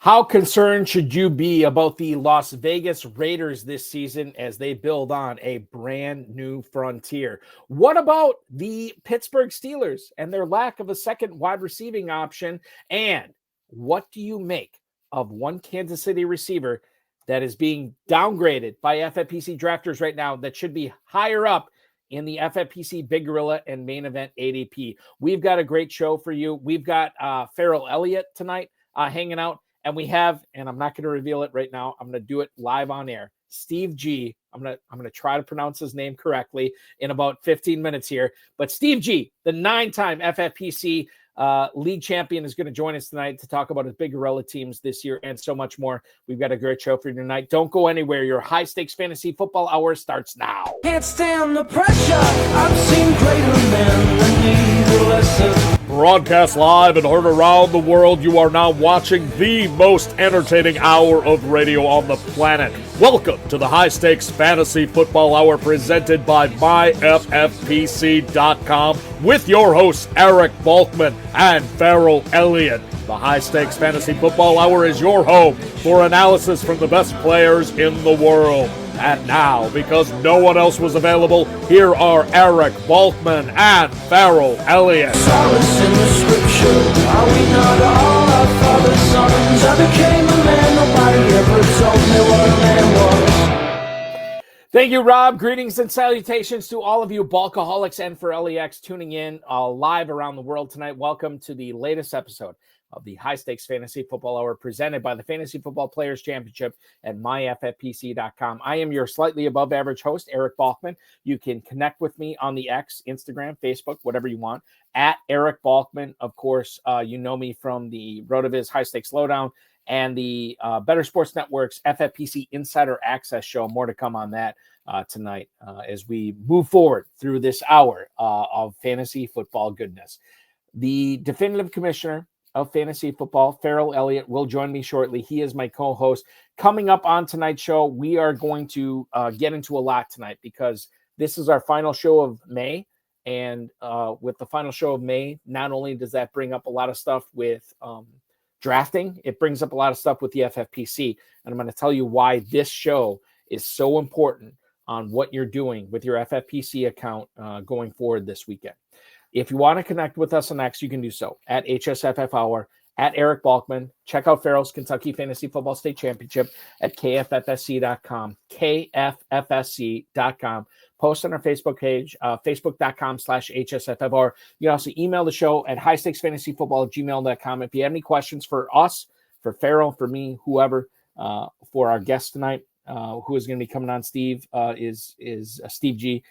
How concerned should you be about the Las Vegas Raiders this season as they build on a brand new frontier? What about the Pittsburgh Steelers and their lack of a second wide receiving option? And what do you make of one Kansas City receiver that is being downgraded by FFPC drafters right now that should be higher up in the FFPC Big Gorilla and Main Event ADP? We've got a great show for you. We've got Ferrell Elliott tonight hanging out. And we have, and I'm not going to reveal it right now, I'm going to do it live on air, Steve G. I'm going to try to pronounce his name correctly in about 15 minutes here. But Steve G, the 9-time FFPC league champion, is going to join us tonight to talk about his Big Gorilla teams this year and so much more. We've got a great show for you tonight. Don't go anywhere. Your high-stakes fantasy football hour starts now. Can't stand the pressure. I've seen greater men than need a lesson. Broadcast live and heard around the world, you are now watching the most entertaining hour of radio on the planet. Welcome to the High Stakes Fantasy Football Hour presented by myffpc.com with your hosts Eric Balkman and Ferrell Elliott. The High Stakes Fantasy Football Hour is your home for analysis from the best players in the world. And now, because no one else was available, here are Eric Balkman and Ferrell Elliott. Solace in the scripture. Are we not all our father's sons? I became a man. Nobody ever told me what a man was. Thank you, Rob. Greetings and salutations to all of you Balkaholics and Ferrelliacs tuning in live around the world tonight. Welcome to the latest episode of the High Stakes Fantasy Football Hour presented by the Fantasy Football Players Championship at myffpc.com. I am your slightly above average host, Eric Balkman. You can connect with me on the X, Instagram, Facebook, whatever you want, at Eric Balkman. Of course, you know me from the RotoViz High Stakes Lowdown and the Better Sports Network's FFPC Insider Access show. More to come on that tonight as we move forward through this hour of fantasy football goodness. The definitive commissioner of fantasy football, Ferrell Elliott, will join me shortly. He is my co-host. Coming up on tonight's show, we are going to get into a lot tonight because this is our final show of May. And with the final show of May, not only does that bring up a lot of stuff with drafting, it brings up a lot of stuff with the FFPC. And I'm going to tell you why this show is so important on what you're doing with your FFPC account going forward this weekend. If you want to connect with us on X, you can do so at hsffhour, at Eric Balkman. Check out Ferrell's Kentucky Fantasy Football State Championship at KFFSC.com, KFFSC.com. Post on our Facebook page, facebook.com/hsffhour. You can also email the show at highstakesfantasyfootball@gmail.com. If you have any questions for us, for Ferrell, for me, whoever, for our guest tonight, who is going to be coming on, Steve, is Steve G.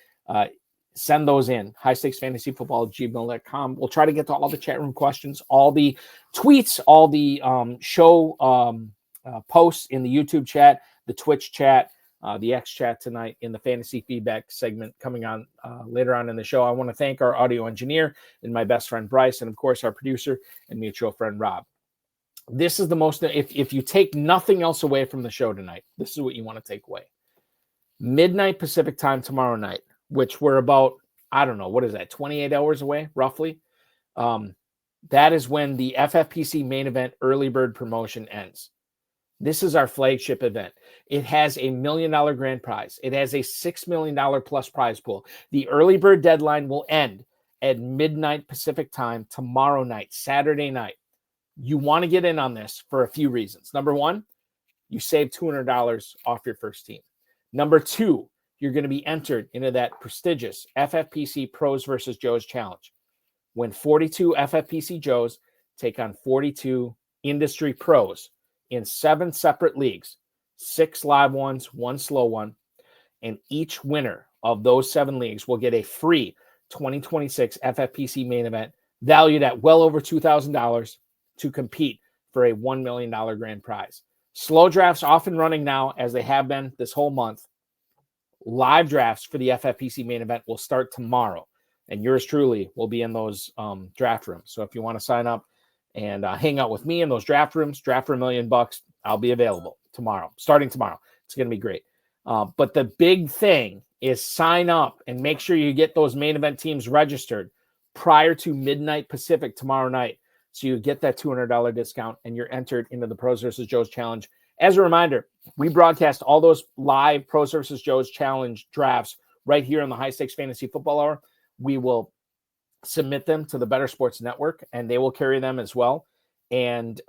Send those in, highstakesfantasyfootball@gmail.com. We'll try to get to all the chat room questions, all the tweets, all the show posts in the YouTube chat, the Twitch chat, the X chat tonight in the fantasy feedback segment coming on later on in the show. I want to thank our audio engineer and my best friend Bryce, and of course our producer and mutual friend Rob. This is the most, if you take nothing else away from the show tonight, this is what you want to take away. Midnight Pacific time tomorrow night, which we're about, I don't know, what is that, 28 hours away, roughly? That is when the FFPC Main Event Early Bird Promotion ends. This is our flagship event. It has a $1 million grand prize. It has a $6 million plus prize pool. The early bird deadline will end at midnight Pacific time tomorrow night, Saturday night. You want to get in on this for a few reasons. Number one, you save $200 off your first team. Number two, you're going to be entered into that prestigious FFPC Pros versus Joes Challenge, when 42 FFPC Joes take on 42 industry pros in 7 separate leagues, 6 live ones, 1 slow one, and each winner of those 7 leagues will get a free 2026 FFPC Main Event valued at well over $2,000 to compete for a $1 million grand prize. Slow drafts off and running now, as they have been this whole month. Live drafts for the FFPC Main Event will start tomorrow, and yours truly will be in those draft rooms. So if you want to sign up and hang out with me in those draft rooms, draft for $1 million, I'll be available tomorrow, starting tomorrow. It's going to be great. But the big thing is sign up and make sure you get those main event teams registered prior to midnight Pacific tomorrow night, So you get that $200 discount, and you're entered into the Pros versus Joes Challenge. As a reminder, we broadcast all those live Pros versus Joes Challenge drafts right here on the High Stakes Fantasy Football Hour. We will submit them to the Better Sports Network, and they will carry them as well. And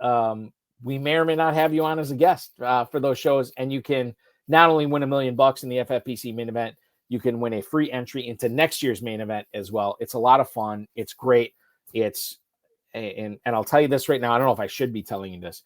we may or may not have you on as a guest for those shows, and you can not only win $1 million in the FFPC Main Event, you can win a free entry into next year's main event as well. It's a lot of fun. It's great. And I'll tell you this right now. I don't know if I should be telling you this.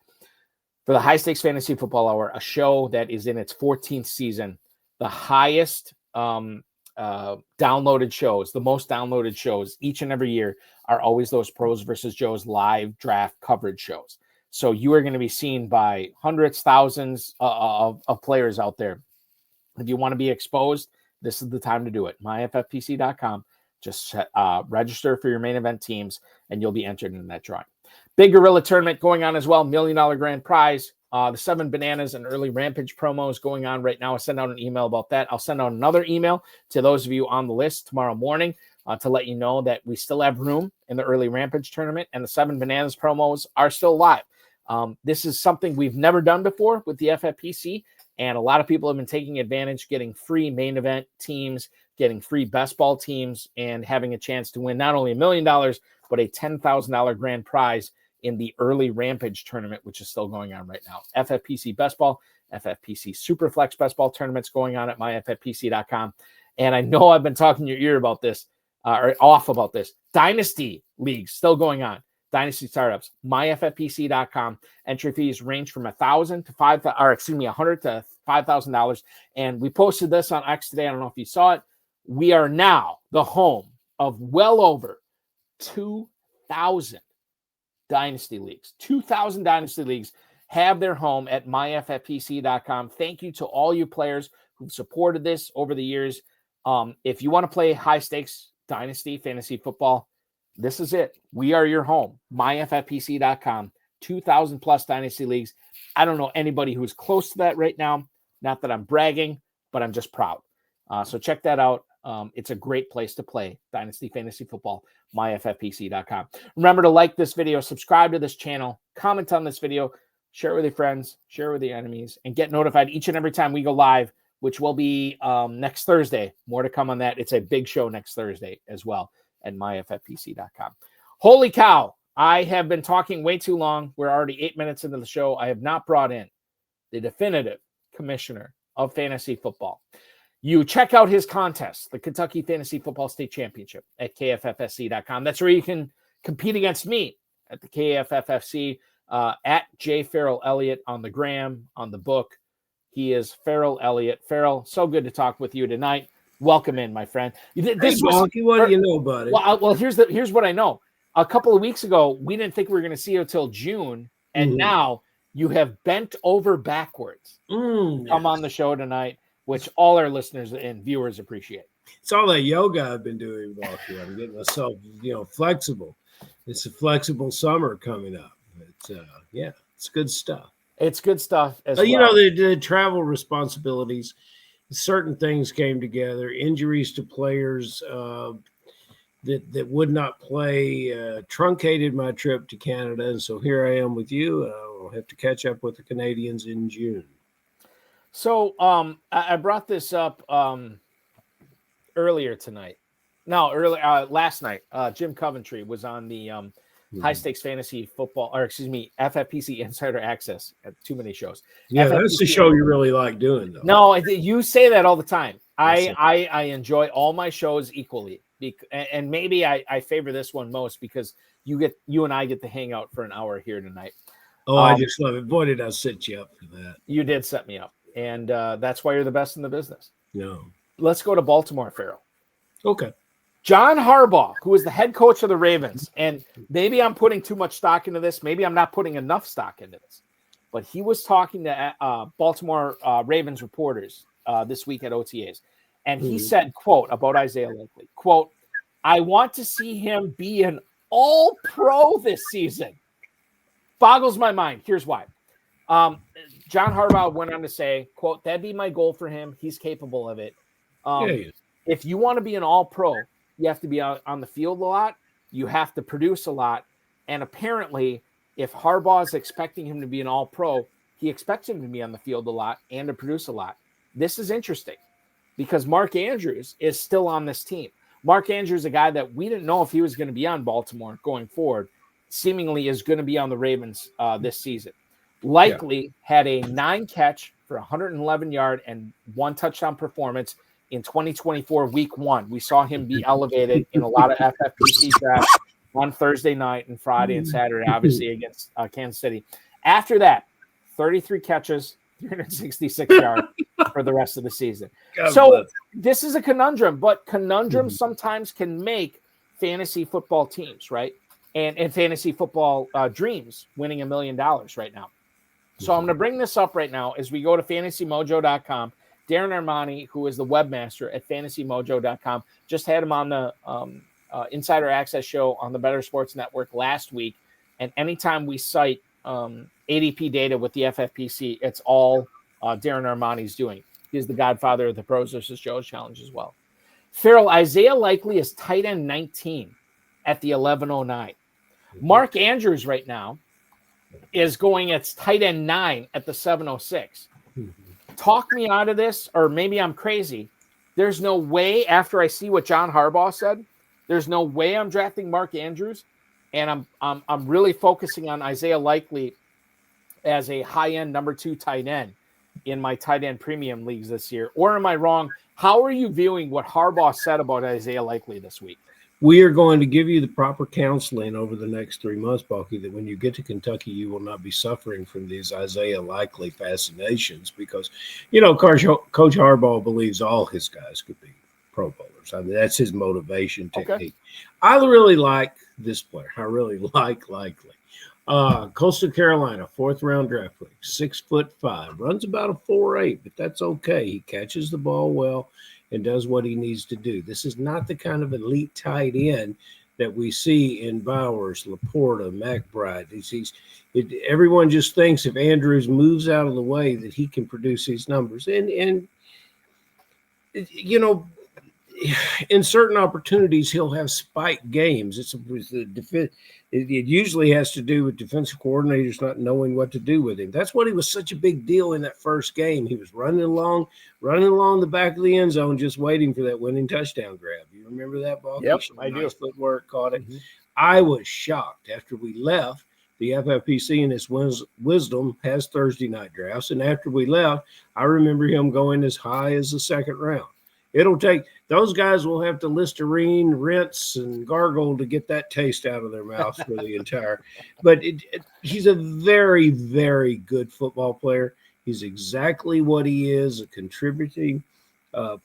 For the High Stakes Fantasy Football Hour, a show that is in its 14th season, the highest downloaded shows, the most downloaded shows each and every year are always those Pros versus Joes live draft coverage shows. So you are going to be seen by hundreds, thousands of players out there. If you want to be exposed, this is the time to do it. myffpc.com. Just register for your main event teams, and you'll be entered in that drawing. Big Gorilla Tournament going on as well. $1 million grand prize. The 7 Bananas and Early Rampage promos going on right now. I'll send out an email about that. I'll send out another email to those of you on the list tomorrow morning to let you know that we still have room in the Early Rampage tournament, and the 7 Bananas promos are still live. This is something we've never done before with the FFPC, and a lot of people have been taking advantage, getting free main event teams, getting free best ball teams, and having a chance to win not only $1 million, but a $10,000 grand prize in the Early Rampage tournament, which is still going on right now. FFPC Best Ball, FFPC Superflex Best Ball tournaments going on at myffpc.com. And I know I've been talking your ear about this, or off about this. Dynasty leagues still going on. Dynasty startups, myffpc.com. Entry fees range from $100 to $5,000. And we posted this on X today. I don't know if you saw it. We are now the home of well over 2,000 dynasty leagues. 2,000 dynasty leagues have their home at myffpc.com. Thank you to all you players who've supported this over the years. If you want to play high stakes dynasty fantasy football, this is it. We are your home. myffpc.com. 2,000 plus dynasty leagues. I don't know anybody who's close to that right now. Not that I'm bragging, but I'm just proud. So check that out. It's a great place to play dynasty fantasy football. myffpc.com. Remember to like this video, subscribe to this channel, comment on this video, share it with your friends, share it with your enemies, and get notified each and every time we go live, which will be next Thursday. More to come on that. It's a big show next Thursday as well at myffpc.com. Holy cow. I have been talking way too long. We're already 8 minutes into the show. I have not brought in the definitive commissioner of fantasy football. You check out his contest, the Kentucky Fantasy Football State Championship at KFFSC.com. That's where you can compete against me at the KFFFC, at jferrellelliott on the gram, on the book. He is Ferrell Elliott. Ferrell, so good to talk with you tonight. Welcome in, my friend. What do you know about it? Well, here's what I know. A couple of weeks ago, we didn't think we were going to see you until June, and now you have bent over backwards. Come on the show tonight, which all our listeners and viewers appreciate. It's all that yoga I've been doing, Balky. I'm getting myself, flexible. It's a flexible summer coming up. It's good stuff. It's good stuff as well. The travel responsibilities, certain things came together, injuries to players that would not play, truncated my trip to Canada. And so here I am with you. I'll have to catch up with the Canadians in June. So I brought this up earlier tonight. No, last night. Jim Coventry was on the High Stakes Fantasy Football, FFPC Insider Access at too many shows. Yeah, FFPC, that's the show you really like doing, though. No, you say that all the time. I enjoy all my shows equally, and maybe I favor this one most because you and I get to hang out for an hour here tonight. Oh, I just love it. Boy, did I set you up for that. You did set me up, and that's why you're the best in the business. No. Let's go to Baltimore, Ferrell. Okay. John Harbaugh, who is the head coach of the Ravens, and maybe I'm putting too much stock into this. Maybe I'm not putting enough stock into this. But he was talking to Baltimore Ravens reporters this week at OTAs. And he said, quote, about Isaiah Likely, quote, "I want to see him be an all-pro this season." Boggles my mind. Here's why. John Harbaugh went on to say, quote, "That'd be my goal for him. He's capable of it." If you want to be an all-pro, you have to be out on the field a lot. You have to produce a lot. And apparently, if Harbaugh is expecting him to be an all-pro, he expects him to be on the field a lot and to produce a lot. This is interesting because Mark Andrews is still on this team. Mark Andrews, a guy that we didn't know if he was going to be on Baltimore going forward, seemingly is going to be on the Ravens this season. Likely had a 9-catch for 111-yard and 1 touchdown performance in 2024 week 1. We saw him be elevated in a lot of FFPC drafts on Thursday night and Friday and Saturday, obviously against Kansas City. After that, 33 catches, 366 yards for the rest of the season. This is a conundrum, but conundrums sometimes can make fantasy football teams, right? And fantasy football dreams winning $1 million right now. So I'm going to bring this up right now as we go to fantasymojo.com. Darren Armani, who is the webmaster at fantasymojo.com, just had him on the Insider Access show on the Better Sports Network last week. And anytime we cite ADP data with the FFPC, it's all Darren Armani's doing. He's the godfather of the Pros vs. Joe's Challenge as well. Ferrell, Isaiah Likely is tight end 19 at the 1109. Mark Andrews right now is going at tight end 9 at the 706. Talk me out of this, or maybe I'm crazy. There's no way, after I see what John Harbaugh said, there's no way I'm drafting Mark Andrews, and I'm really focusing on Isaiah Likely as a high-end number 2 tight end in my tight end premium leagues this year. Or am I wrong? How are you viewing what Harbaugh said about Isaiah Likely this week? We are going to give you the proper counseling over the next 3 months, Balky, that when you get to Kentucky, you will not be suffering from these Isaiah Likely fascinations because, Coach Harbaugh believes all his guys could be Pro Bowlers. I mean, that's his motivation technique. Okay. I really like this player. I really like Likely. Coastal Carolina, 4th-round draft pick, 6'5", runs about a 4.8, but that's okay. He catches the ball well and does what he needs to do. This is not the kind of elite tight end that we see in Bowers, Laporta, McBride. Everyone just thinks if Andrews moves out of the way that he can produce these numbers. And in certain opportunities, he'll have spike games. It usually has to do with defensive coordinators not knowing what to do with him. That's what he was such a big deal in that first game. He was running along the back of the end zone, just waiting for that winning touchdown grab. You remember that ball? Yep, I do. Footwork, caught it. Mm-hmm. I was shocked after we left. The FFPC in its wisdom has Thursday night drafts, and after we left, I remember him going as high as the 2nd round. It'll take – those guys will have to Listerine, rinse, and gargle to get that taste out of their mouths for the entire – but he's a very, very good football player. He's exactly what he is, a contributing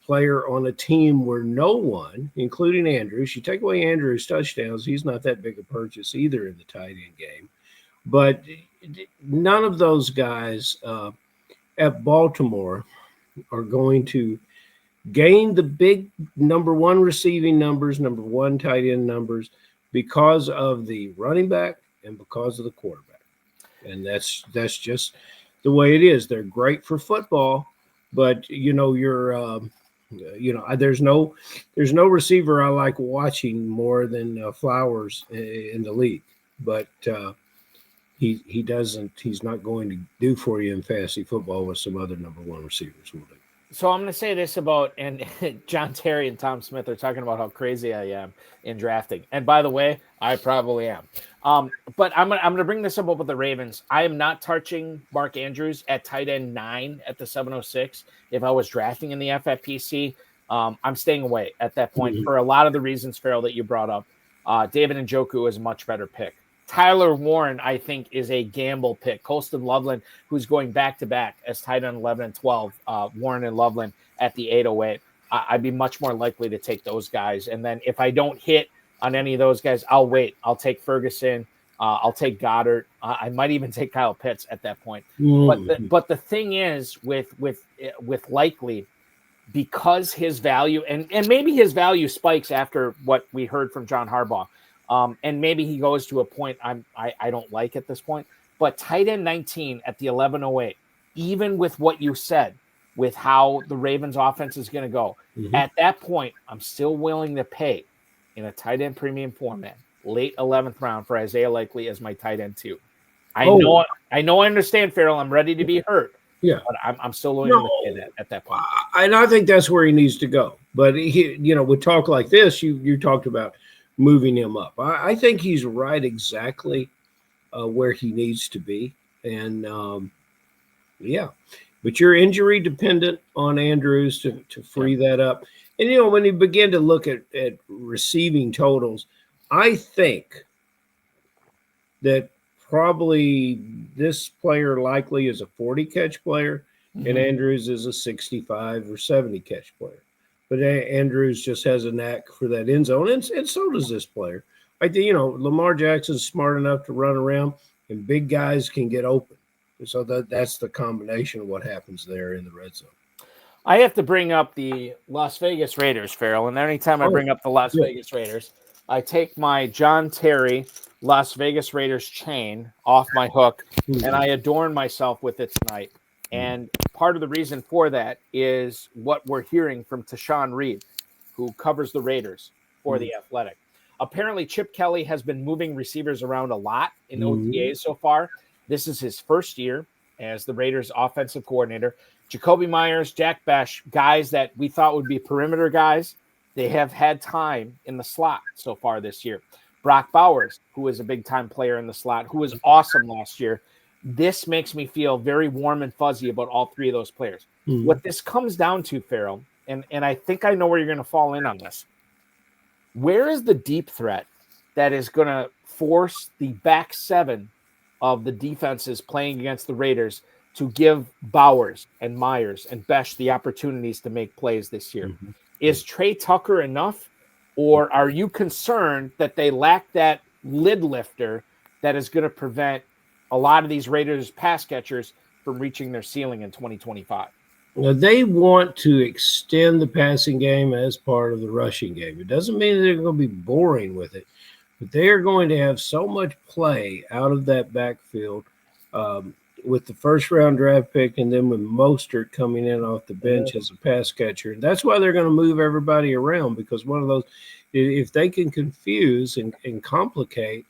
player on a team where no one, including Andrews – you take away Andrews' touchdowns, he's not that big a purchase either in the tight end game. But none of those guys at Baltimore are going to – gain the big number 1 receiving numbers, number 1 tight end numbers because of the running back and because of the quarterback. And that's just the way it is. They're great for football, but there's no receiver I like watching more than Flowers in the league. But he's not going to do for you in fantasy football what some other number 1 receivers will do. So I'm going to say this about, and John Terry and Tom Smith are talking about how crazy I am in drafting. And by the way, I probably am. But I'm going to bring this up with the Ravens. I am not touching Mark Andrews at tight end 9 at the 706. If I was drafting in the FFPC, I'm staying away at that point for a lot of the reasons, Ferrell, that you brought up. David Njoku is a much better pick. Tyler Warren, I think, is a gamble pick. Colston Loveland, who's going back-to-back as tight end 11 and 12, Warren and Loveland at the 808. I'd be much more likely to take those guys. And then if I don't hit on any of those guys, I'll wait. I'll take Ferguson. I'll take Goddard. I might even take Kyle Pitts at that point. But the thing is with Likely, because his value, and maybe his value spikes after what we heard from John Harbaugh, and maybe he goes to a point I don't like at this point. But tight end 19 at the 1108, even with what you said, with how the Ravens offense is going to go, at that point, I'm still willing to pay in a tight end premium format late 11th round for Isaiah Likely as my tight end too. I understand, Ferrell. I'm ready to be hurt. Yeah, but I'm still willing to say that at that point. And I think that's where he needs to go. But with talk like this, you talked about moving him up. I think he's right exactly where he needs to be. And but you're injury dependent on Andrews to free that up. And when you begin to look at receiving totals, I think that probably this player likely is a 40 catch player, and Andrews is a 65 or 70 catch player. But Andrews just has a knack for that end zone, and so does this player. I think Lamar Jackson's smart enough to run around, and big guys can get open. So that's the combination of what happens there in the red zone. I have to bring up the Las Vegas Raiders, Ferrell, and anytime I bring up the Las Vegas Raiders, I take my John Terry Las Vegas Raiders chain off my hook, and I adorn myself with it tonight. And part of the reason for that is what we're hearing from Tashawn Reed, who covers the Raiders for The Athletic. Apparently, Chip Kelly has been moving receivers around a lot in OTAs so far. This is his first year as the Raiders offensive coordinator. Jacoby Myers, Jack Besh, guys that we thought would be perimeter guys, they have had time in the slot so far this year. Brock Bowers, who is a big-time player in the slot, who was awesome last year. This makes me feel very warm and fuzzy about all three of those players. What this comes down to, Ferrell, and I think I know where you're going to fall in on this. Where is the deep threat that is going to force the back seven of the defenses playing against the Raiders to give Bowers and Myers and Besh the opportunities to make plays this year? Is Trey Tucker enough, or are you concerned that they lack that lid lifter that is going to prevent a lot of these Raiders pass catchers from reaching their ceiling in 2025? Now, they want to extend the passing game as part of the rushing game. It doesn't mean they're going to be boring with it, but they are going to have so much play out of that backfield with the first-round draft pick, and then with Mostert coming in off the bench as a pass catcher. And that's why they're going to move everybody around, because one of those, if they can confuse and complicate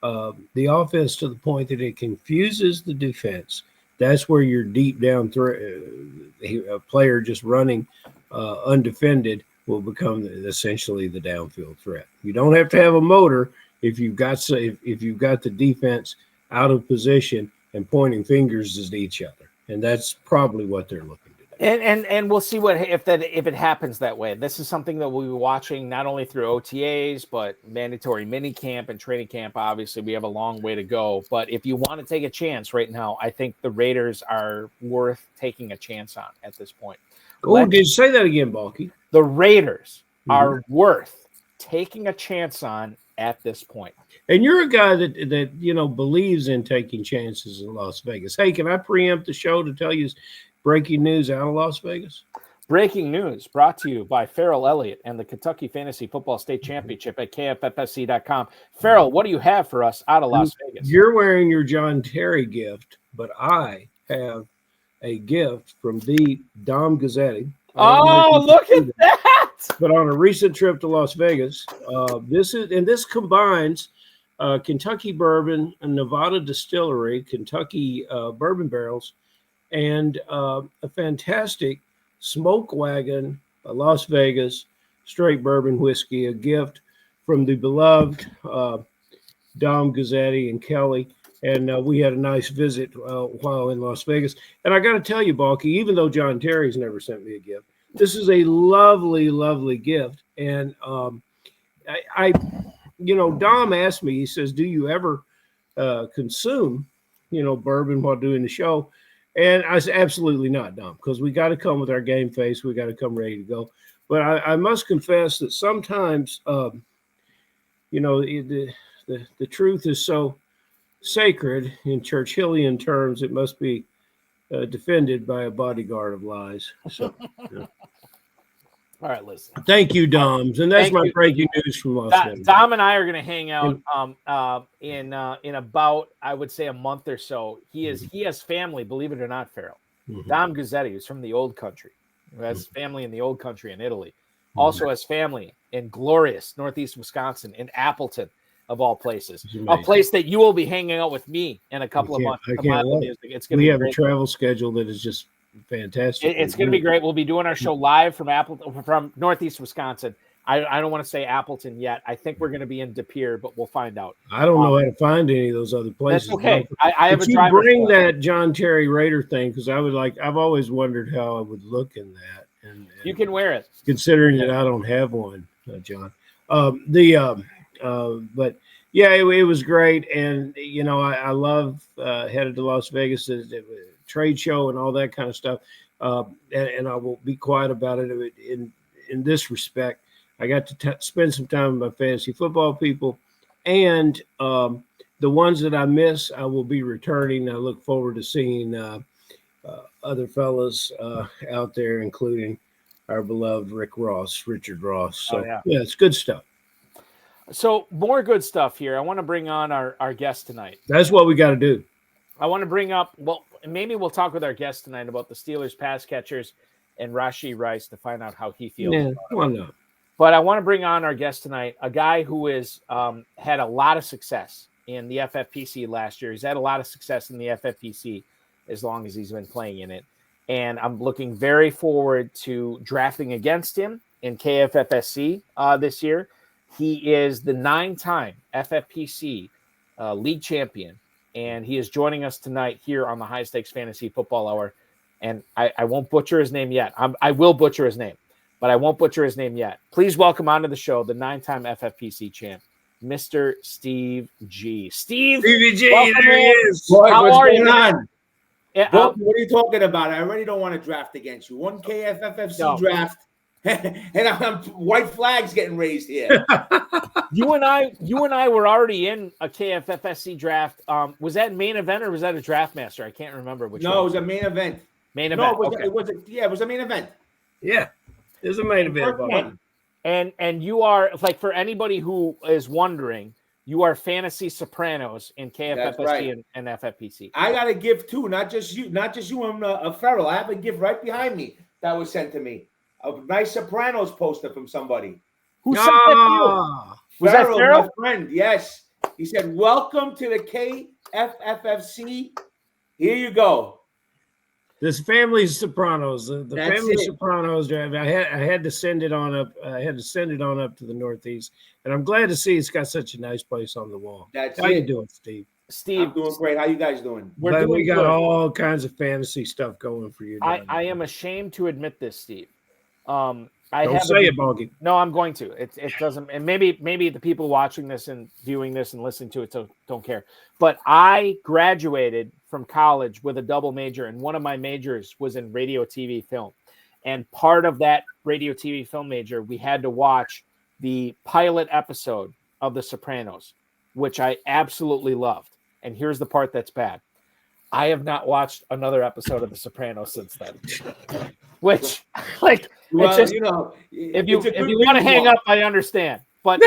the offense to the point that it confuses the defense, that's where your deep down a player just running undefended will become essentially the downfield threat. You don't have to have a motor if you've got the defense out of position and pointing fingers at each other, and that's probably what they're looking to do. And we'll see if it happens that way. This is something that we'll be watching not only through OTAs but mandatory mini camp and training camp. Obviously, we have a long way to go, but if you want to take a chance right now, I think the Raiders are worth taking a chance on at this point. Did you say that again, Balky? The Raiders are worth taking a chance on at this point. And you're a guy that believes in taking chances in Las Vegas. Hey, can I preempt the show to tell you breaking news out of Las Vegas? Breaking news brought to you by Ferrell Elliott and the Kentucky Fantasy Football State Championship at KFFSC.com. Ferrell, what do you have for us out of Las Vegas? You're wearing your John Terry gift, but I have a gift from the Dom Gazzetti. Oh, look at that! But on a recent trip to Las Vegas, this combines Kentucky bourbon, a Nevada distillery, Kentucky bourbon barrels, and a fantastic smoke wagon, Las Vegas straight bourbon whiskey, a gift from the beloved Dom Gazzetti and Kelly. And we had a nice visit while in Las Vegas. And I got to tell you, Balky, even though John Terry's never sent me a gift, this is a lovely, lovely gift. And Dom asked me, he says, do you ever consume, bourbon while doing the show? And I said, absolutely not, Dom, because we got to come with our game face. We got to come ready to go. But I must confess that sometimes, the truth is so sacred in Churchillian terms, it must be defended by a bodyguard of lies. So, All right, listen. Thank you, Doms, and that's my breaking news from Las Vegas. Dom and I are going to hang out in about, I would say, a month or so. He has family, believe it or not, Ferrell. Dom Gazzetti is from the old country. Who has family in the old country in Italy. Also has family in glorious Northeast Wisconsin, in Appleton. of all places. It's A amazing. place that you will be hanging out with me in a couple of months. I can't wait. It's going to We be have a great. travel schedule that is just fantastic. It's going to be great. We'll be doing our show live from Northeast Wisconsin. I don't want to say Appleton yet. I think we're going to be in De Pere, but we'll find out. I don't know how to find any of those other places. That's okay. No. I have But a you driver's bring license. that John Terry Raider thing because I've always wondered how I would look in that. And You can wear it. considering that I don't have one, John. But yeah, it was great, and you know I love headed to Las Vegas, the trade show and all that kind of stuff. And I will be quiet about it. In this respect, I got to spend some time with my fantasy football people, and the ones that I miss, I will be returning. I look forward to seeing other fellas out there, including our beloved Richard Ross. So yeah, it's good stuff. So more good stuff here. I want to bring on our guest tonight. That's what we got to do. I want to bring up, well, maybe we'll talk with our guest tonight about the Steelers pass catchers and Rashee Rice to find out how he feels. Yeah, why not? But I want to bring on our guest tonight, a guy who has had a lot of success in the FFPC last year. He's had a lot of success in the FFPC as long as he's been playing in it. And I'm looking very forward to drafting against him in KFFSC this year. He is the 9-time FFPC league champion, and he is joining us tonight here on the High Stakes Fantasy Football Hour. And I won't butcher his name yet. I will butcher his name, but I won't butcher his name yet. Please welcome onto the show the 9-time FFPC champ, Mr. Steve G. Stevie G, welcome there he in. is. Boy, How what's are you, going man? on? Yeah, What are you talking about? I already don't want to draft against you. One KFFFC draft, and I'm white flags getting raised here. you and I were already in a KFFSC draft. Was that main event or was that a draft master? I can't remember which. No, one. it was a main event. Main event. No, it was a main event. Yeah, there's a main event. One. And you are, like, for anybody who is wondering, you are Fantasy Sopranos in KFFSC right. and FFPC. I got a gift too, not just you and Ferrell. I have a gift right behind me that was sent to me. A nice Sopranos poster from somebody. Who sent that to you? Was that Ferrell? My friend, yes. He said, "Welcome to the KFFFC. Here you go." This family Sopranos, the That's family it. Sopranos drive. I had to send it on up. I had to send it on up to the Northeast, and I'm glad to see it's got such a nice place on the wall. That's How it. you doing, Steve? Steve, I'm doing great. How you guys doing? Glad we got good. all kinds of fantasy stuff going for you. I am ashamed to admit this, Steve. Don't say it, Boggy. No, I'm going to. It doesn't, and maybe the people watching this and viewing this and listening to it don't care. But I graduated from college with a double major, and one of my majors was in radio, TV, film. And part of that radio, TV, film major, we had to watch the pilot episode of The Sopranos, which I absolutely loved. And here's the part that's bad. I have not watched another episode of The Sopranos since then. Which, like, Well, it's just, you know, if you it's a good want to hang binge up, I understand. But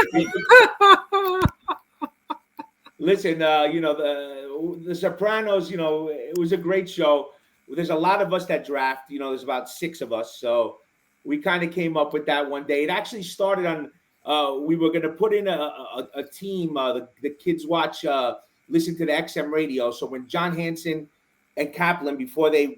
listen, the Sopranos, it was a great show. There's a lot of us that draft. There's about 6 of us, so we kind of came up with that one day. It actually started on. We were going to put in a team. The kids watch, listen to the XM radio. So when John Hansen and Kaplan, before they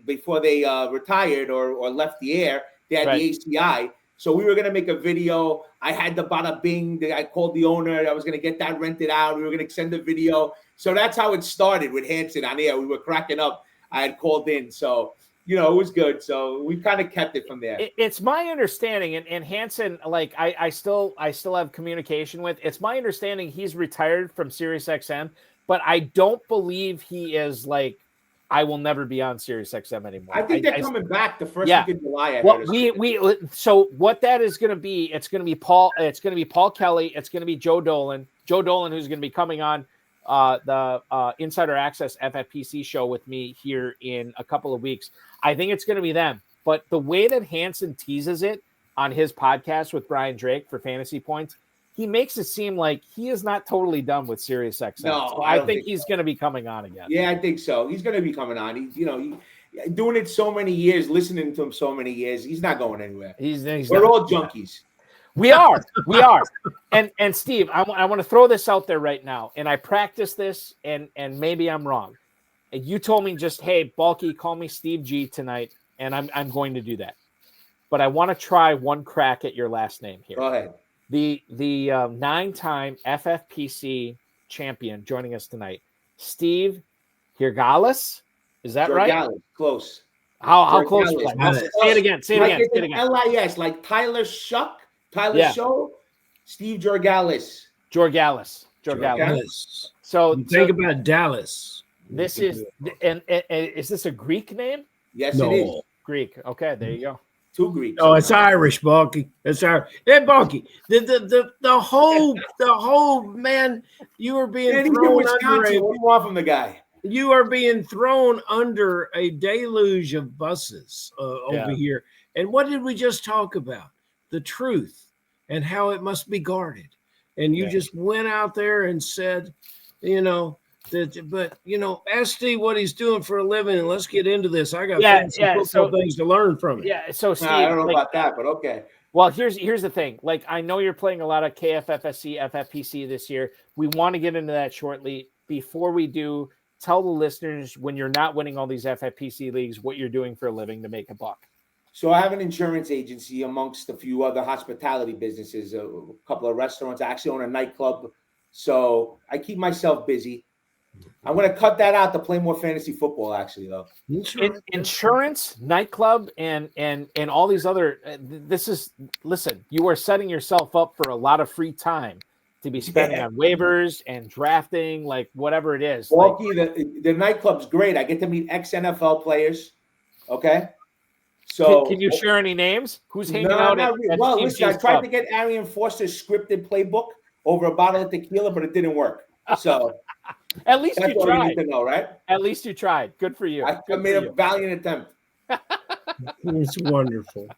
retired or left the air, they had the ACI. So we were going to make a video. I had the bada bing. I called the owner. I was going to get that rented out. We were going to send a video. So that's how it started with Hansen on air. We were cracking up. I had called in. So, it was good. So we kind of kept it from there. It's my understanding, and Hansen, like, I still have communication with. It's my understanding he's retired from SiriusXM, but I don't believe he is, like, I will never be on SiriusXM anymore. I think they're coming back the first week of July. So what that is going to be, it's going to be Paul Kelly. It's going to be Joe Dolan, who's going to be coming on the Insider Access FFPC show with me here in a couple of weeks. I think it's going to be them. But the way that Hansen teases it on his podcast with Brian Drake for Fantasy Points, he makes it seem like he is not totally done with SiriusXM. No, so I think he's going to be coming on again. Yeah, I think so. He's going to be coming on. He's doing it so many years, listening to him so many years. He's not going anywhere. He's We're all junkies. We are. And Steve, I want to throw this out there right now. And I practiced this, and maybe I'm wrong. And you told me just, hey, Balky, call me Steve G tonight, and I'm going to do that. But I want to try one crack at your last name here. Go ahead. The 9-time FFPC champion joining us tonight, Steve Georgalos. Is that right? Close. How close was that? Say it again. Say it again. LIS, like Tyler Shuck, Show, Steve Georgalos. Georgalos. So think about Dallas. This is and is this a Greek name? Yes, it is. Greek. Okay, there you go. 2 Greeks. Oh, it's Irish, Balky. It's Irish. Hey, Balky, the whole man, you are being thrown under what do you want from the guy? You are being thrown under a deluge of buses over here. And what did we just talk about? The truth and how it must be guarded. And you just went out there and said, ask Steve what he's doing for a living, and let's get into this. I got some things to learn from it. Yeah, so Steve, I don't know about that, but okay. Well, here's the thing. Like, I know you're playing a lot of KFFSC, FFPC this year. We want to get into that shortly. Before we do, tell the listeners, when you're not winning all these FFPC leagues, what you're doing for a living to make a buck. So I have an insurance agency amongst a few other hospitality businesses, a couple of restaurants. I actually own a nightclub. So I keep myself busy. I'm going to cut that out to play more fantasy football, actually, though. Insurance, nightclub, and all these other listen, you are setting yourself up for a lot of free time to be spending on waivers and drafting, like whatever it is. Walkie, the nightclub's great. I get to meet ex-NFL players. Okay. So can you share any names? Who's hanging out at Well, listen, I tried to get Arian Foster's scripted playbook over a bottle of tequila, but it didn't work. So at least you tried. You need to know, right? At least you tried. Good for you. I made a valiant attempt. It's wonderful.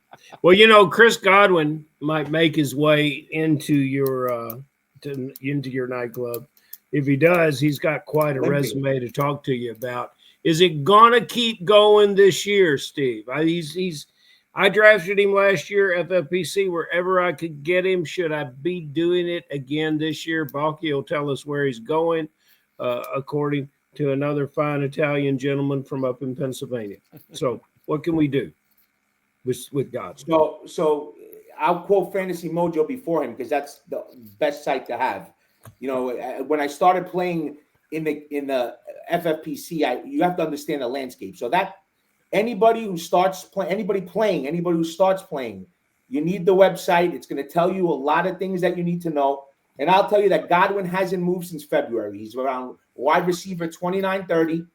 Well, Chris Godwin might make his way into your nightclub. If he does, he's got quite a resume to talk to you about. Is it gonna keep going this year, Steve? I drafted him last year, FFPC, wherever I could get him. Should I be doing it again this year? Balky will tell us where he's going, according to another fine Italian gentleman from up in Pennsylvania. So what can we do with God? So I'll quote Fantasy Mojo before him because that's the best site to have. When I started playing in the FFPC, you have to understand the landscape. So that anybody who starts playing, you need the website. It's going to tell you a lot of things that you need to know. And I'll tell you that Godwin hasn't moved since February. He's around wide receiver 29-30.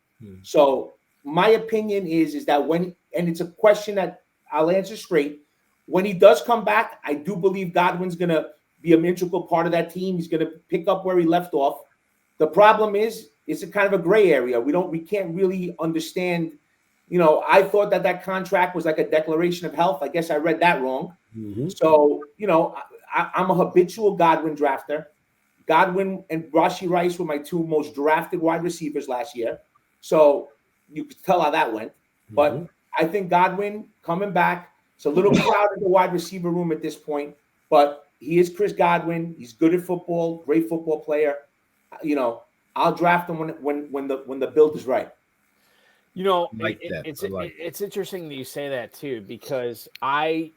So my opinion is that and it's a question that I'll answer straight. When he does come back, I do believe Godwin's going to be an integral part of that team. He's going to pick up where he left off. The problem is, it's a kind of a gray area. We can't really understand. I thought that contract was like a declaration of health. I guess I read that wrong. So, I'm a habitual Godwin drafter. Godwin and Rashee Rice were my 2 most drafted wide receivers last year. So you could tell how that went. But I think Godwin coming back, it's a little crowded in the wide receiver room at this point. But he is Chris Godwin. He's good at football, great football player. I'll draft him when the build is right. It's interesting that you say that too, because I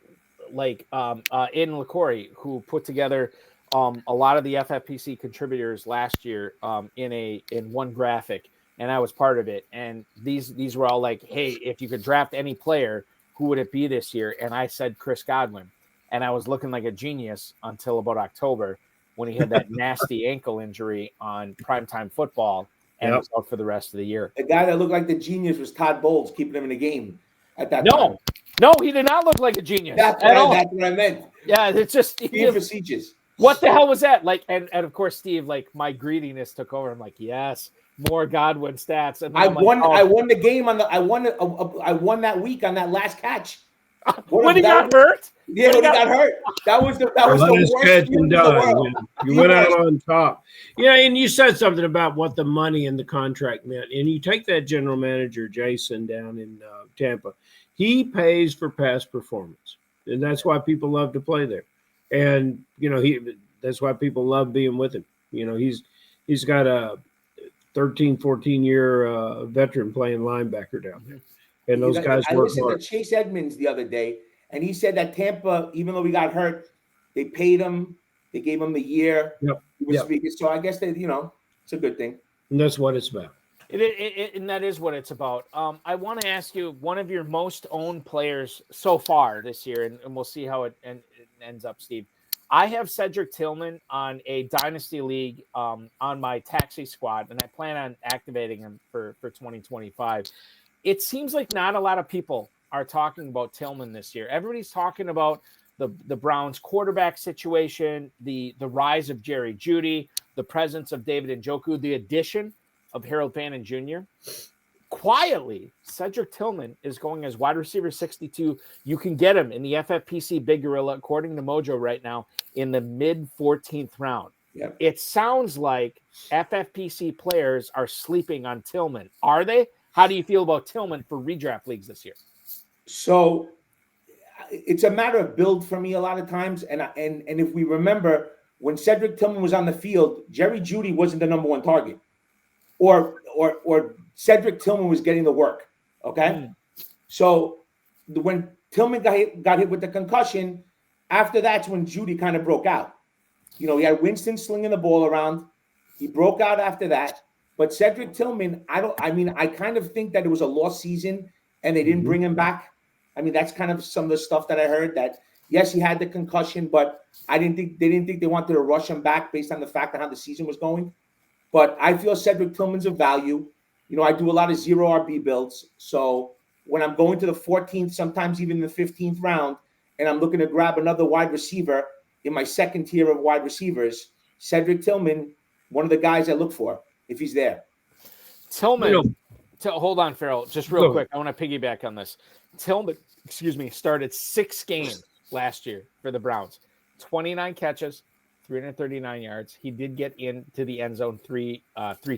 like Aiden LaCory, who put together a lot of the FFPC contributors last year in one graphic, and I was part of it. And these were all like, hey, if you could draft any player, who would it be this year? And I said Chris Godwin, and I was looking like a genius until about October, when he had that nasty ankle injury on primetime football and was out for the rest of the year. The guy that looked like the genius was Todd Bowles, keeping him in the game at that time. No, he did not look like a genius. That's what I meant. Yeah, it's just being facetious. What the hell was that? Like, and of course, Steve, like my greediness took over. I'm like, yes, more Godwin stats. And I won the game I won that week on that last catch. When he got hurt? Yeah, when he got hurt. That was the worst catch and done. You went out on top. Yeah, and you said something about what the money in the contract meant. And you take that general manager, Jason, down in Tampa. He pays for past performance. And that's why people love to play there. And that's why people love being with him. He's got a 13, 14-year veteran playing linebacker down there. And those guys I work listened hard. to Chase Edmonds the other day, and he said that Tampa, even though he got hurt, they paid him. They gave him the year. Yep. He was speaking. So I guess it's a good thing. And that's what it's about. And that is what it's about. I want to ask you, one of your most owned players so far this year, and we'll see how it ends up, Steve. I have Cedric Tillman on a dynasty league on my taxi squad, and I plan on activating him for 2025. It seems like not a lot of people are talking about Tillman this year. Everybody's talking about the Browns quarterback situation, the rise of Jerry Jeudy, the presence of David Njoku, the addition of Harold Fannin Jr. Quietly, Cedric Tillman is going as wide receiver 62. You can get him in the FFPC Big Gorilla, according to Mojo right now, in the mid 14th round. Yep. It sounds like FFPC players are sleeping on Tillman. Are they? How do you feel about Tillman for redraft leagues this year? So it's a matter of build for me a lot of times. And if we remember, when Cedric Tillman was on the field, Jerry Jeudy wasn't the number one target. Or Cedric Tillman was getting the work, okay? So when Tillman got hit with the concussion, after that's when Jeudy kind of broke out. He had Winston slinging the ball around. He broke out after that. But Cedric Tillman, I kind of think that it was a lost season and they didn't bring him back. I mean, that's kind of some of the stuff that I heard, that yes, he had the concussion, but they didn't think they wanted to rush him back based on the fact of how the season was going. But I feel Cedric Tillman's of value. I do a lot of 0 RB builds. So when I'm going to the 14th, sometimes even the 15th round, and I'm looking to grab another wide receiver in my second tier of wide receivers, Cedric Tillman, one of the guys I look for if he's there. Tillman, hold on, Ferrell, just real quick. I want to piggyback on this. Tillman, started 6 games last year for the Browns, 29 catches, 339 yards. He did get into the end zone three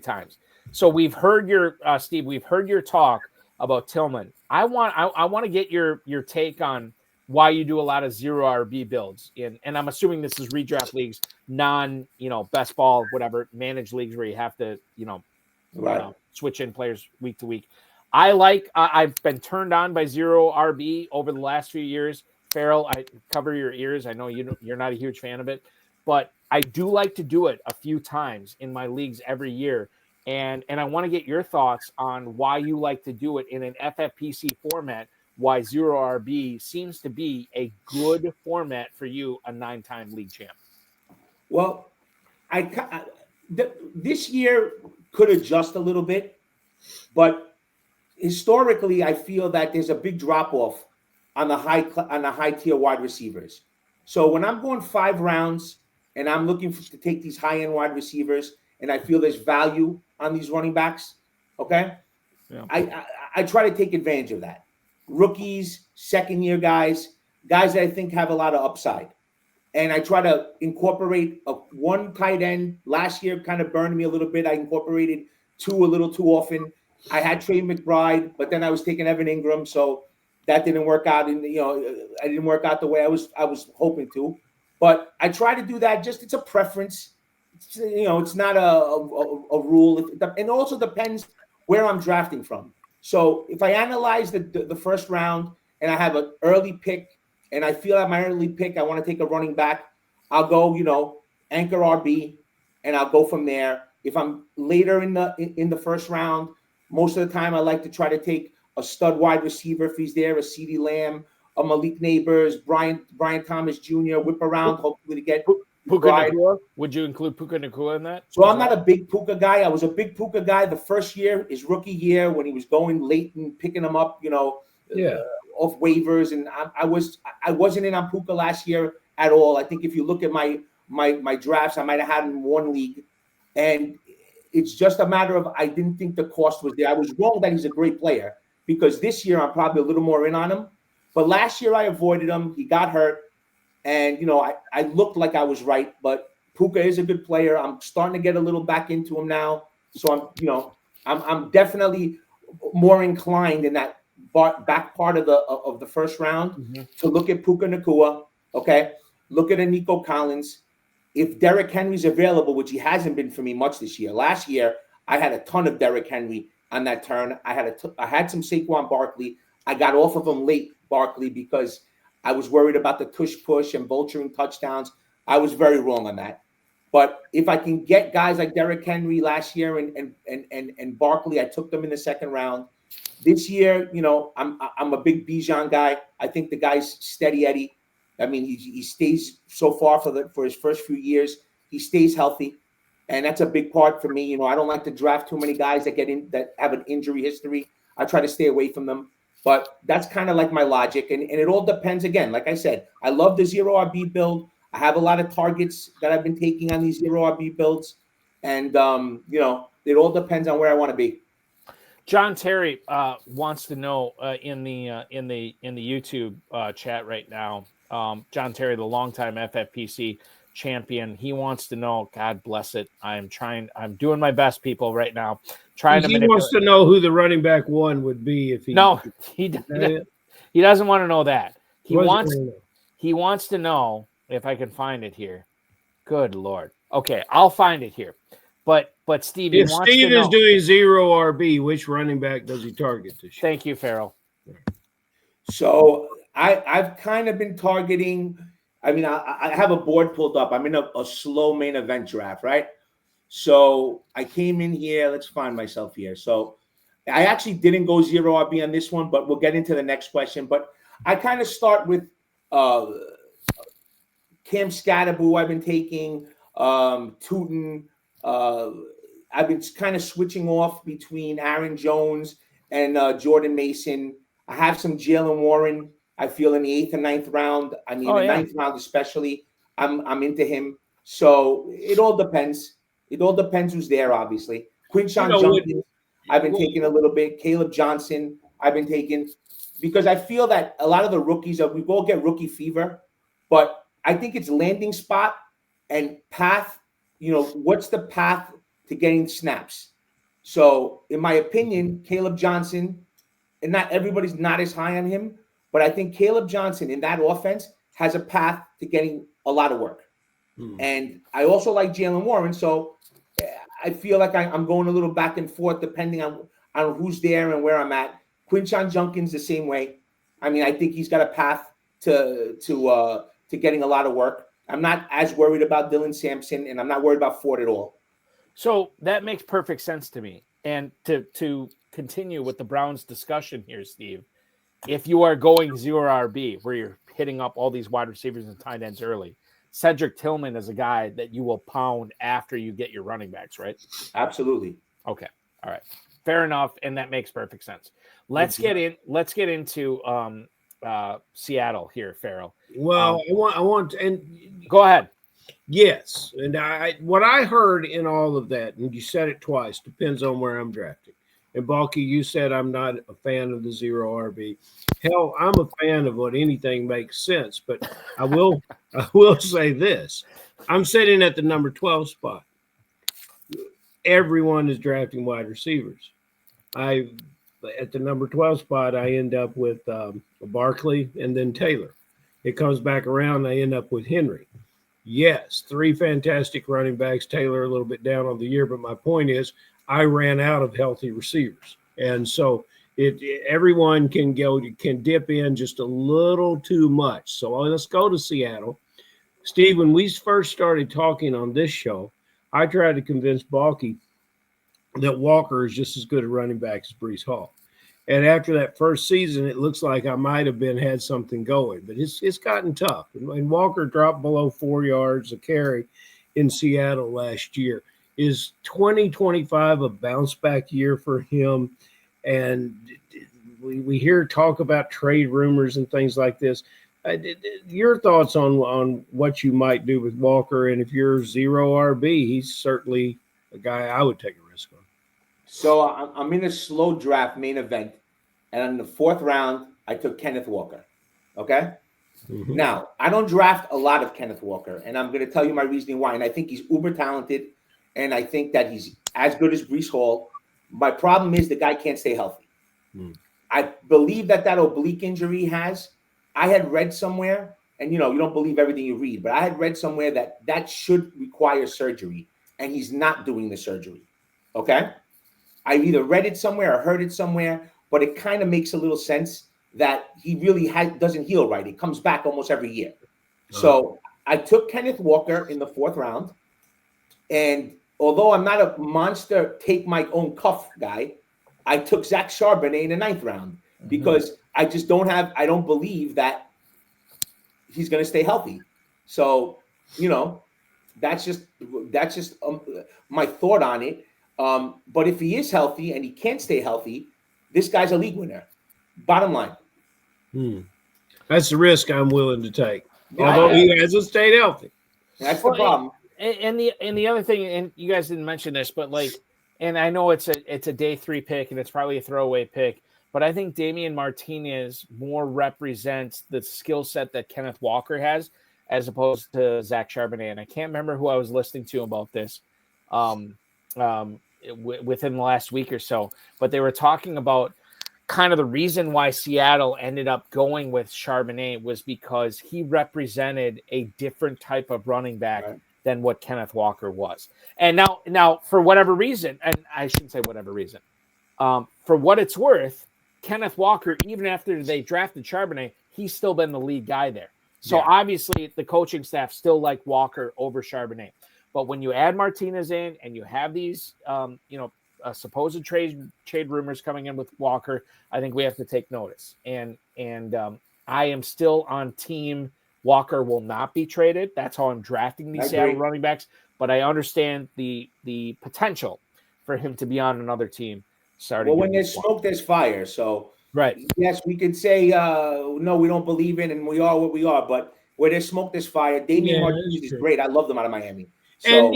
times. So we've heard your Steve. We've heard your talk about Tillman. I want to get your take on why you do a lot of 0 RB builds and I'm assuming this is redraft leagues, non best ball, whatever, managed leagues where you have to switch in players week to week. I've been turned on by 0 RB over the last few years. Ferrell, I cover your ears. I know you're not a huge fan of it, but I do like to do it a few times in my leagues every year. And I want to get your thoughts on why you like to do it in an FFPC format, why 0 RB seems to be a good format for you, a 9-time league champ. Well, this year could adjust a little bit, but historically, I feel that there's a big drop-off on the high tier wide receivers. So when I'm going 5 rounds and I'm looking to take these high-end wide receivers, and I feel there's value on these running backs, okay? Yeah. I try to take advantage of that. Rookies, second-year guys that I think have a lot of upside. And I try to incorporate one tight end. Last year kind of burned me a little bit. I incorporated 2 a little too often. I had Trey McBride, but then I was taking Evan Ingram, so that didn't work out. And I didn't work out the way I was hoping to. But I try to do that. Just it's a preference. It's not a rule. And also depends where I'm drafting from. So if I analyze the first round and I have an early pick and I feel at my early pick I want to take a running back, I'll go, anchor RB, and I'll go from there. If I'm later in the first round, most of the time I like to try to take a stud wide receiver if he's there, a CeeDee Lamb, a Malik Neighbors, Brian Thomas Jr., whip around, hopefully to get Puka Nacua? Would you include Puka Nacua in that? So I'm not a big Puka guy. I was a big Puka guy the first year, his rookie year, when he was going late and picking him up, off waivers. And I wasn't in on Puka last year at all. I think if you look at my drafts, I might have had him in 1 league. And it's just a matter of I didn't think the cost was there. I was wrong that he's a great player because this year I'm probably a little more in on him. But last year I avoided him. He got hurt. And, I looked like I was right, but Puka is a good player. I'm starting to get a little back into him now. So I'm definitely more inclined in that back part of the first round to look at Puka Nacua. Okay. look at a Nico Collins. If Derrick Henry's available, which he hasn't been for me much this year. Last year, I had a ton of Derrick Henry on that turn. I had some Saquon Barkley. I got off of him late, Barkley, because I was worried about the tush push and vulturing touchdowns. I was very wrong on that. But if I can get guys like Derrick Henry last year and Barkley, I took them in the second round. This year, I'm a big Bijan guy. I think the guy's steady Eddie. I mean, he stays so far for his first few years. He stays healthy, and that's a big part for me. I don't like to draft too many guys that have an injury history. I try to stay away from them. But that's kind of like my logic, and it all depends. Again, like I said, I love the 0 RB build. I have a lot of targets that I've been taking on these 0 RB builds, and it all depends on where I want to be. John Terry wants to know in the YouTube chat right now. John Terry, the longtime FFPC champion, he wants to know. God bless it. I'm doing my best, people, right now. He wants to know who the running back one would be if he. No, he doesn't want to know that. He wants to know if I can find it here. Good Lord. Okay, I'll find it here. But Steve, if Steve is doing 0 RB, which running back does he target this year? Thank you, Ferrell. So I've kind of been targeting. I mean, I have a board pulled up. I'm in a slow main event draft, right? So I came in here. Let's find myself here. So I actually didn't go 0 RB on this one, but we'll get into the next question. But I kind of start with Cam Scatterbo. I've been taking Tootin. I've been kind of switching off between Aaron Jones and Jordan Mason. I have some Jalen Warren. I feel in the 8th and 9th round. I mean, the 9th round especially. I'm into him. So it all depends. It all depends who's there, obviously. Quinshon Judkins, I've been taking a little bit. Caleb Johnson, I've been taking. Because I feel that a lot of the rookies, we all get rookie fever. But I think it's landing spot and path. What's the path to getting snaps? So, in my opinion, Caleb Johnson, and not everybody's not as high on him, but I think Caleb Johnson in that offense has a path to getting a lot of work. And I also like Jalen Warren, so I feel like I'm going a little back and forth depending on who's there and where I'm at. Quinshon Judkins the same way. I mean, I think he's got a path to getting a lot of work. I'm not as worried about Dylan Sampson, and I'm not worried about Ford at all. So that makes perfect sense to me. And to continue with the Browns discussion here, Steve, if you are going 0 RB, where you're hitting up all these wide receivers and tight ends early, Cedric Tillman is a guy that you will pound after you get your running backs, right? Absolutely. Okay. All right. Fair enough. And that makes perfect sense. Let's get into Seattle here, Ferrell. Well, I want and go ahead. Yes, and what I heard in all of that, and you said it twice, depends on where I'm drafting. And Balky, you said I'm not a fan of the 0 RB. Hell, I'm a fan of what anything makes sense. But I will say this: I'm sitting at the number 12 spot. Everyone is drafting wide receivers. At the number 12 spot, I end up with Barkley and then Taylor. It comes back around, I end up with Henry. Yes, 3 fantastic running backs. Taylor a little bit down on the year, but my point is I ran out of healthy receivers. And so everyone can dip in just a little too much. So let's go to Seattle. Steve, when we first started talking on this show, I tried to convince Balky that Walker is just as good a running back as Breece Hall. And after that first season, it looks like I might have had something going, but it's gotten tough. And Walker dropped below 4 yards a carry in Seattle last year. Is 2025 a bounce back year for him? And we hear talk about trade rumors and things like this. Your thoughts on what you might do with Walker, and if you're 0 RB, he's certainly a guy I would take a risk on. So I'm in a slow draft main event, and in the 4th round, I took Kenneth Walker. Okay? Mm-hmm. Now, I don't draft a lot of Kenneth Walker, and I'm going to tell you my reasoning why. And I think he's uber talented, and I think that he's as good as Breece Hall. My problem is the guy can't stay healthy. I believe that oblique injury he has. I had read somewhere, and you don't believe everything you read, but I had read somewhere that should require surgery, and he's not doing the surgery. Okay, I either read it somewhere or heard it somewhere, but it kind of makes a little sense that he really doesn't heal right. It comes back almost every year. So I took Kenneth Walker in the 4th round, and although I'm not a monster take my own cuff guy, I took Zach Charbonnet in the 9th round because I just I don't believe that he's going to stay healthy. So, that's just my thought on it. But if he is healthy and he can't stay healthy, this guy's a league winner. Bottom line. That's the risk I'm willing to take. Although he hasn't stayed healthy. That's the problem. And the other thing, and you guys didn't mention this, but and I know it's a day 3 pick and it's probably a throwaway pick, but I think Damian Martinez more represents the skill set that Kenneth Walker has as opposed to Zach Charbonnet. And I can't remember who I was listening to about this within the last week or so, but they were talking about kind of the reason why Seattle ended up going with Charbonnet was because he represented a different type of running back than what Kenneth Walker was. And now for whatever reason, and I shouldn't say whatever reason, for what it's worth, Kenneth Walker, even after they drafted Charbonnet, he's still been the lead guy there. So obviously the coaching staff still like Walker over Charbonnet. But when you add Martinez in and you have these, supposed trade rumors coming in with Walker, I think we have to take notice. And I am still on team Walker will not be traded. That's how I'm drafting these Seattle running backs. But I understand the potential for him to be on another team starting. Well, when there's smoke, there's fire. So yes, we could say no, we don't believe in, and we are what we are. But where there's smoke, there's fire. Damian Martinez is great. I love them out of Miami. So, and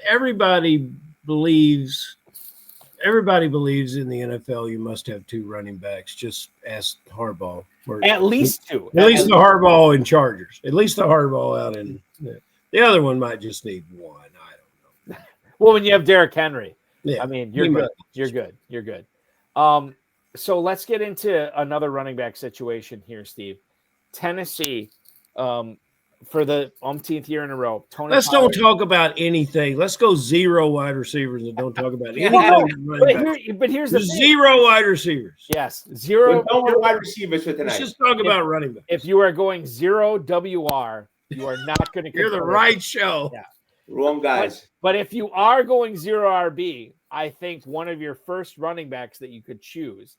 everybody believes in the NFL you must have 2 running backs. Just ask Harbaugh. At least 2. At least the Harbaugh and Chargers. At least the Harbaugh out in the other one might just need 1. I don't know. Well, when you have Derrick Henry, I mean, you're good. You're good. So let's get into another running back situation here, Steve. Tennessee, for the umpteenth year in a row. Let's don't talk about anything. Let's go 0 wide receivers and don't talk about anything. But here's the thing. 0 wide receivers. Yes, 0 wide receivers for tonight. Let's just talk about running backs. If you are going 0 WR, you are not going to. You're the right show. Yeah. Wrong guys. But if you are going 0 RB, I think one of your first running backs that you could choose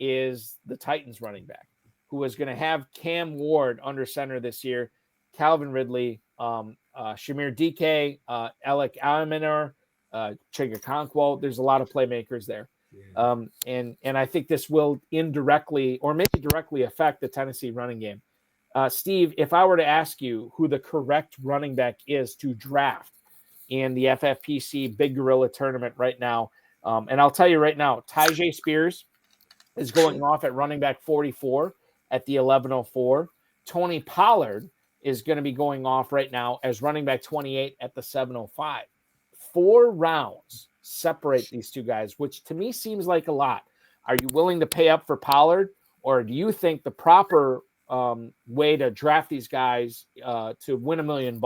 is the Titans running back, who is going to have Cam Ward under center this year. Calvin Ridley, Shamir DK, Alec Almenar, Chigakonkwo. There's a lot of playmakers there. And I think this will indirectly or maybe directly affect the Tennessee running game. Steve, if I were to ask you who the correct running back is to draft in the FFPC Big Gorilla Tournament right now, and I'll tell you right now, Tyjae Spears is going off at running back 44 at the 11:04. Tony Pollard is going to be going off right now as running back 28 at the 7:05. 4 rounds separate these two guys, which to me seems like a lot. Are you willing to pay up for Pollard, or do you think the proper way to draft these guys to win $1 million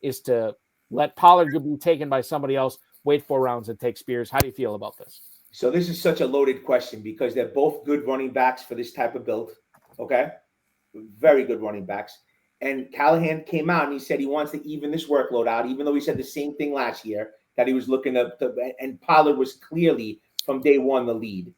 is to let Pollard be taken by somebody else, wait 4 rounds and take Spears? How do you feel about this? So this is such a loaded question because they're both good running backs for this type of build. Okay, very good running backs. And Callahan came out and he said he wants to even this workload out, even though he said the same thing last year, that he was looking to and Pollard was clearly from day one the lead.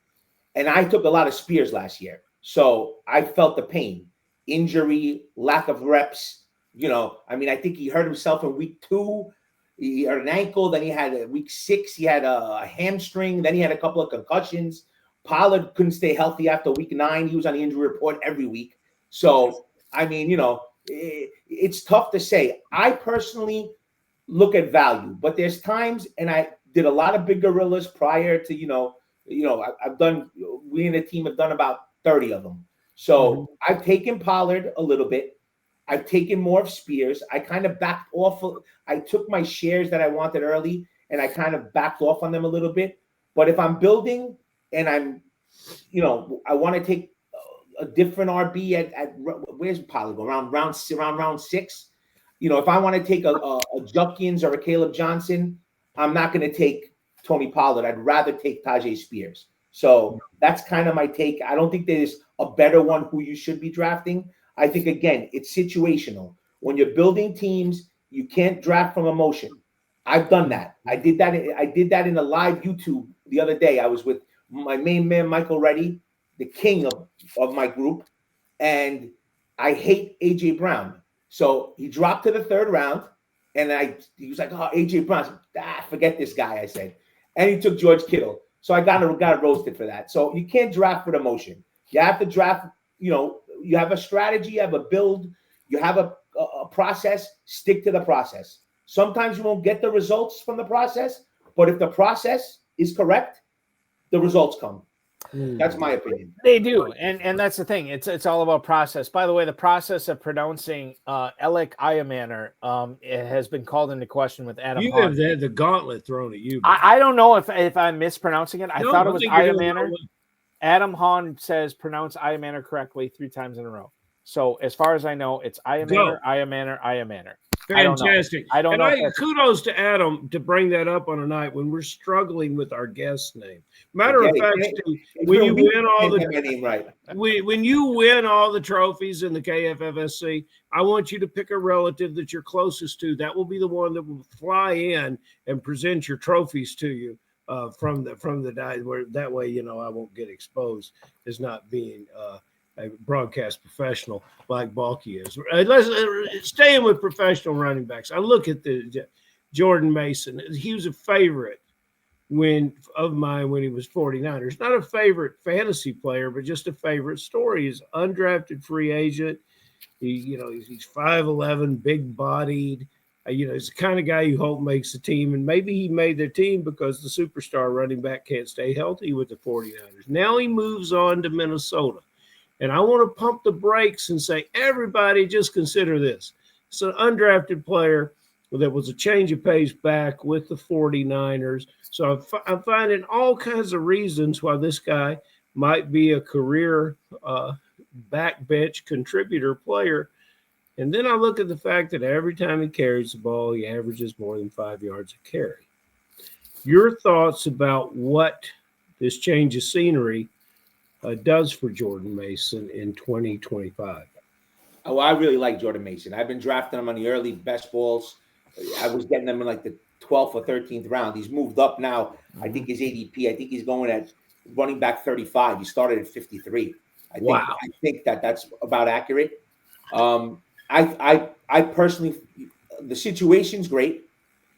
And I took a lot of Spears last year. So I felt the pain, injury, lack of reps. I think he hurt himself in week 2. He hurt an ankle. Then he had week 6. He had a hamstring. Then he had a couple of concussions. Pollard couldn't stay healthy after week 9. He was on the injury report every week. So, it's tough to say. I personally look at value, but there's times, and I did a lot of Big Gorillas prior to, we in the team have done about 30 of them. So I've taken Pollard a little bit. I've taken more of Spears. I kind of backed off. I took my shares that I wanted early and I kind of backed off on them a little bit. But if I'm building and I'm, I want to take a different RB where's Pollard go? Round 6. You know, if I want to take a Judkins or a Caleb Johnson, I'm not going to take Tony Pollard. I'd rather take Tajay Spears. So that's kind of my take. I don't think there's a better one who you should be drafting. I think, again, it's situational. When you're building teams, you can't draft from emotion. I've done that. I did that in a live YouTube the other day. I was with my main man, Michael Reddy, the king of my group, and I hate A.J. Brown. So he dropped to the 3rd round, and he was like, "Oh, A.J. Brown." I said, forget this guy, I said. And he took George Kittle. So I got roasted for that. So you can't draft with emotion. You have to draft, you know, you have a strategy, you have a build, you have a process, stick to the process. Sometimes you won't get the results from the process, but if the process is correct, the results come. That's my opinion. They do, and that's the thing. It's all about process. By the way, the process of pronouncing Eric Balkman it has been called into question with Adam. You Hahn. have the gauntlet thrown at you. I don't know if I'm mispronouncing it. I thought it was Balkman. Adam Hahn says pronounce Balkman correctly 3 times in a row. So as far as I know, it's Balkman. Fantastic. I don't know. Kudos to Adam to bring that up on a night when we're struggling with our guest name. Matter of fact, when you win all the trophies in the KFFSC, I want you to pick a relative that you're closest to. That will be the one that will fly in and present your trophies to you from the die. Where that way, you know, I won't get exposed as not being a broadcast professional like Balky is. Let's staying with professional running backs. I look at the Jordan Mason. He was a favorite of mine when he was 49ers. Not a favorite fantasy player, but just a favorite story. He's undrafted free agent. He's 5'11", big bodied. He's the kind of guy you hope makes the team, and maybe he made their team because the superstar running back can't stay healthy with the 49ers. Now he moves on to Minnesota. And I want to pump the brakes and say, everybody, just consider this. It's an undrafted player that was a change of pace back with the 49ers. So I'm finding all kinds of reasons why this guy might be a career backbench contributor player. And then I look at the fact that every time he carries the ball, he averages more than 5 yards a carry. Your thoughts about what this change of scenery does for Jordan Mason in 2025? Oh, I really like Jordan Mason. I've been drafting him on the early best balls. I was getting them in like the 12th or 13th round. He's moved up now. I think his ADP, I think he's going at running back 35. He started at 53. I think that's about accurate. I personally, the situation's great.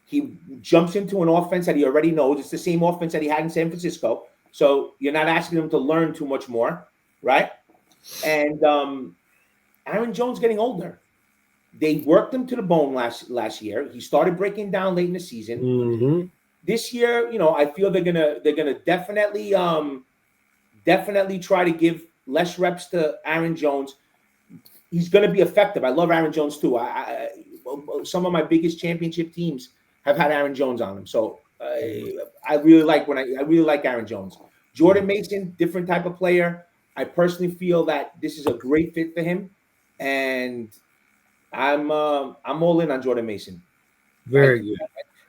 He jumps into an offense that he already knows. It's the same offense that he had in San Francisco. So you're not asking him to learn too much more, right? And Aaron Jones getting older. They worked him to the bone last year. He started breaking down late in the season. Mm-hmm. This year, I feel they're gonna definitely try to give less reps to Aaron Jones. He's gonna be effective. I love Aaron Jones too. Some of my biggest championship teams have had Aaron Jones on them. So I really like Aaron Jones. Jordan Mason, different type of player. I personally feel that this is a great fit for him, and I'm all in on Jordan Mason. Very good.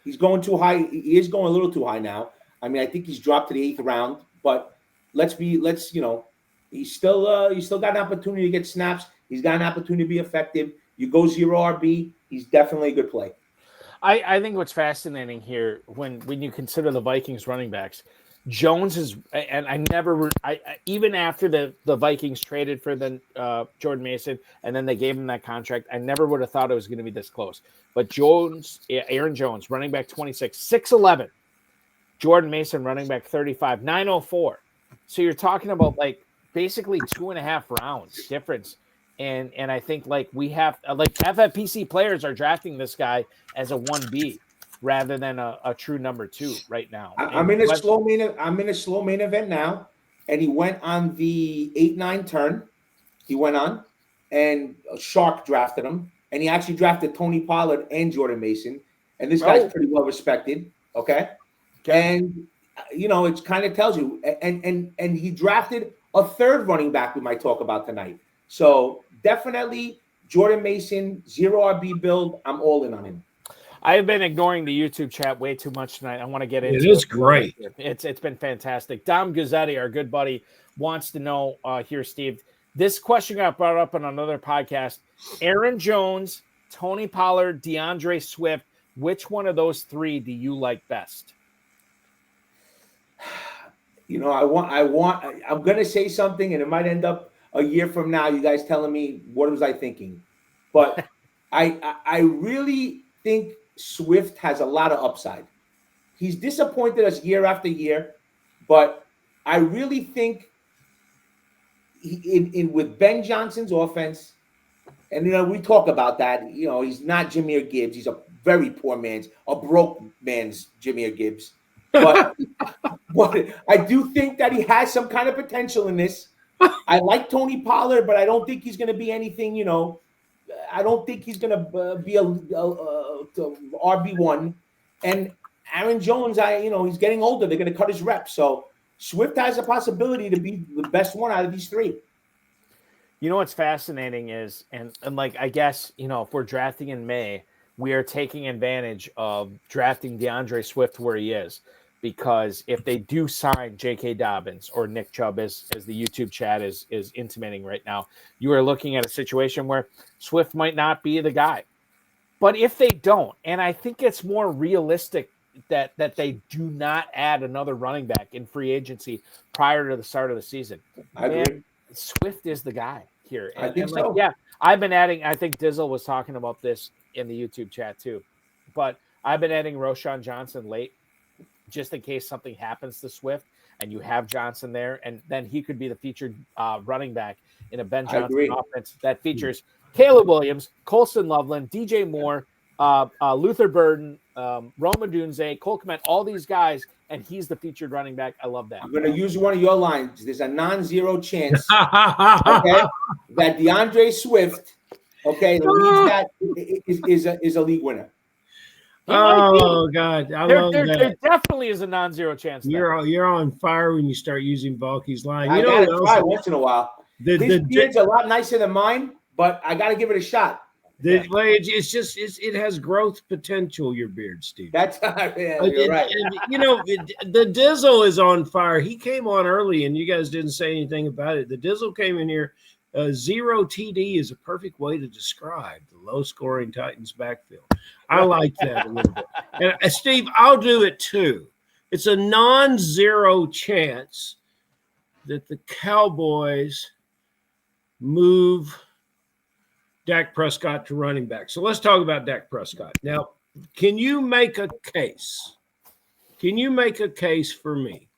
He's going too high. He is going a little too high now. I mean, I think he's dropped to the 8th round, but he's still got an opportunity to get snaps. He's got an opportunity to be effective. You go 0 RB, he's definitely a good play. I think what's fascinating here when you consider the Vikings running backs, Jones is, and even after the Vikings traded for the Jordan Mason and then they gave him that contract, I never would have thought it was going to be this close. But Aaron Jones, running back 26, 6'11", Jordan Mason, running back 35, 904. So you're talking about like basically 2.5 rounds difference. And I think we have FFPC players are drafting this guy as a 1B rather than a true number 2 right now. I'm in a slow main event now, and he went on the 8-9 turn. He went on, and Shark drafted him, and he actually drafted Tony Pollard and Jordan Mason, and this guy's pretty well respected. Okay, and it kind of tells you, and he drafted a 3rd running back we might talk about tonight. So definitely Jordan Mason, 0 RB build. I'm all in on him. I have been ignoring the YouTube chat way too much tonight. I want to get into it. It is great. It's been fantastic. Dom Guzzetti, our good buddy, wants to know here, Steve. This question got brought up on another podcast. Aaron Jones, Tony Pollard, DeAndre Swift. Which one of those three do you like best? You know, I'm going to say something, and it might end up a year from now, you guys telling me, what was I thinking? But I really think Swift has a lot of upside. He's disappointed us year after year, but I really think with Ben Johnson's offense, and, you know, we talk about that, you know, he's not Jahmyr Gibbs. He's a very poor man's, a broke man's Jahmyr Gibbs. But I do think that he has some kind of potential in this. I like Tony Pollard, but I don't think he's going to be anything, you know. I don't think he's going to be a RB1. And Aaron Jones, he's getting older. They're going to cut his reps. So Swift has a possibility to be the best one out of these three. You know what's fascinating is, and like, I guess, you know, if we're drafting in May, we are taking advantage of drafting DeAndre Swift where he is. Because if they do sign J.K. Dobbins or Nick Chubb, as the YouTube chat is intimating right now, you are looking at a situation where Swift might not be the guy. But if they don't, and I think it's more realistic that they do not add another running back in free agency prior to the start of the season. I agree. Swift is the guy here. I think so. Yeah, I've been adding, I think Dizzle was talking about this in the YouTube chat too, but I've been adding Roschon Johnson late, just in case something happens to Swift and you have Johnson there, and then he could be the featured running back in a Ben Johnson offense that features Caleb Williams, Colston Loveland, DJ Moore, Luther Burden, Roma Dunze, Cole Kmet, all these guys, and he's the featured running back. I love that. I'm going to use one of your lines. There's a non-zero chance that DeAndre Swift, the leads that is a league winner. Oh God, love that. There definitely is a non-zero chance. You're on fire when you start using Balky's line. I gotta try once in a while. His beard's a lot nicer than mine, but I got to give it a shot. It has growth potential. Your beard, Steve. That's you're right. You know, the Dizzle is on fire. He came on early, and you guys didn't say anything about it. The Dizzle came in here. 0 TD is a perfect way to describe the low-scoring Titans backfield. I like that a little bit. And Steve, I'll do it too. It's a non-zero chance that the Cowboys move Dak Prescott to running back. So let's talk about Dak Prescott. Now, can you make a case? Can you make a case for me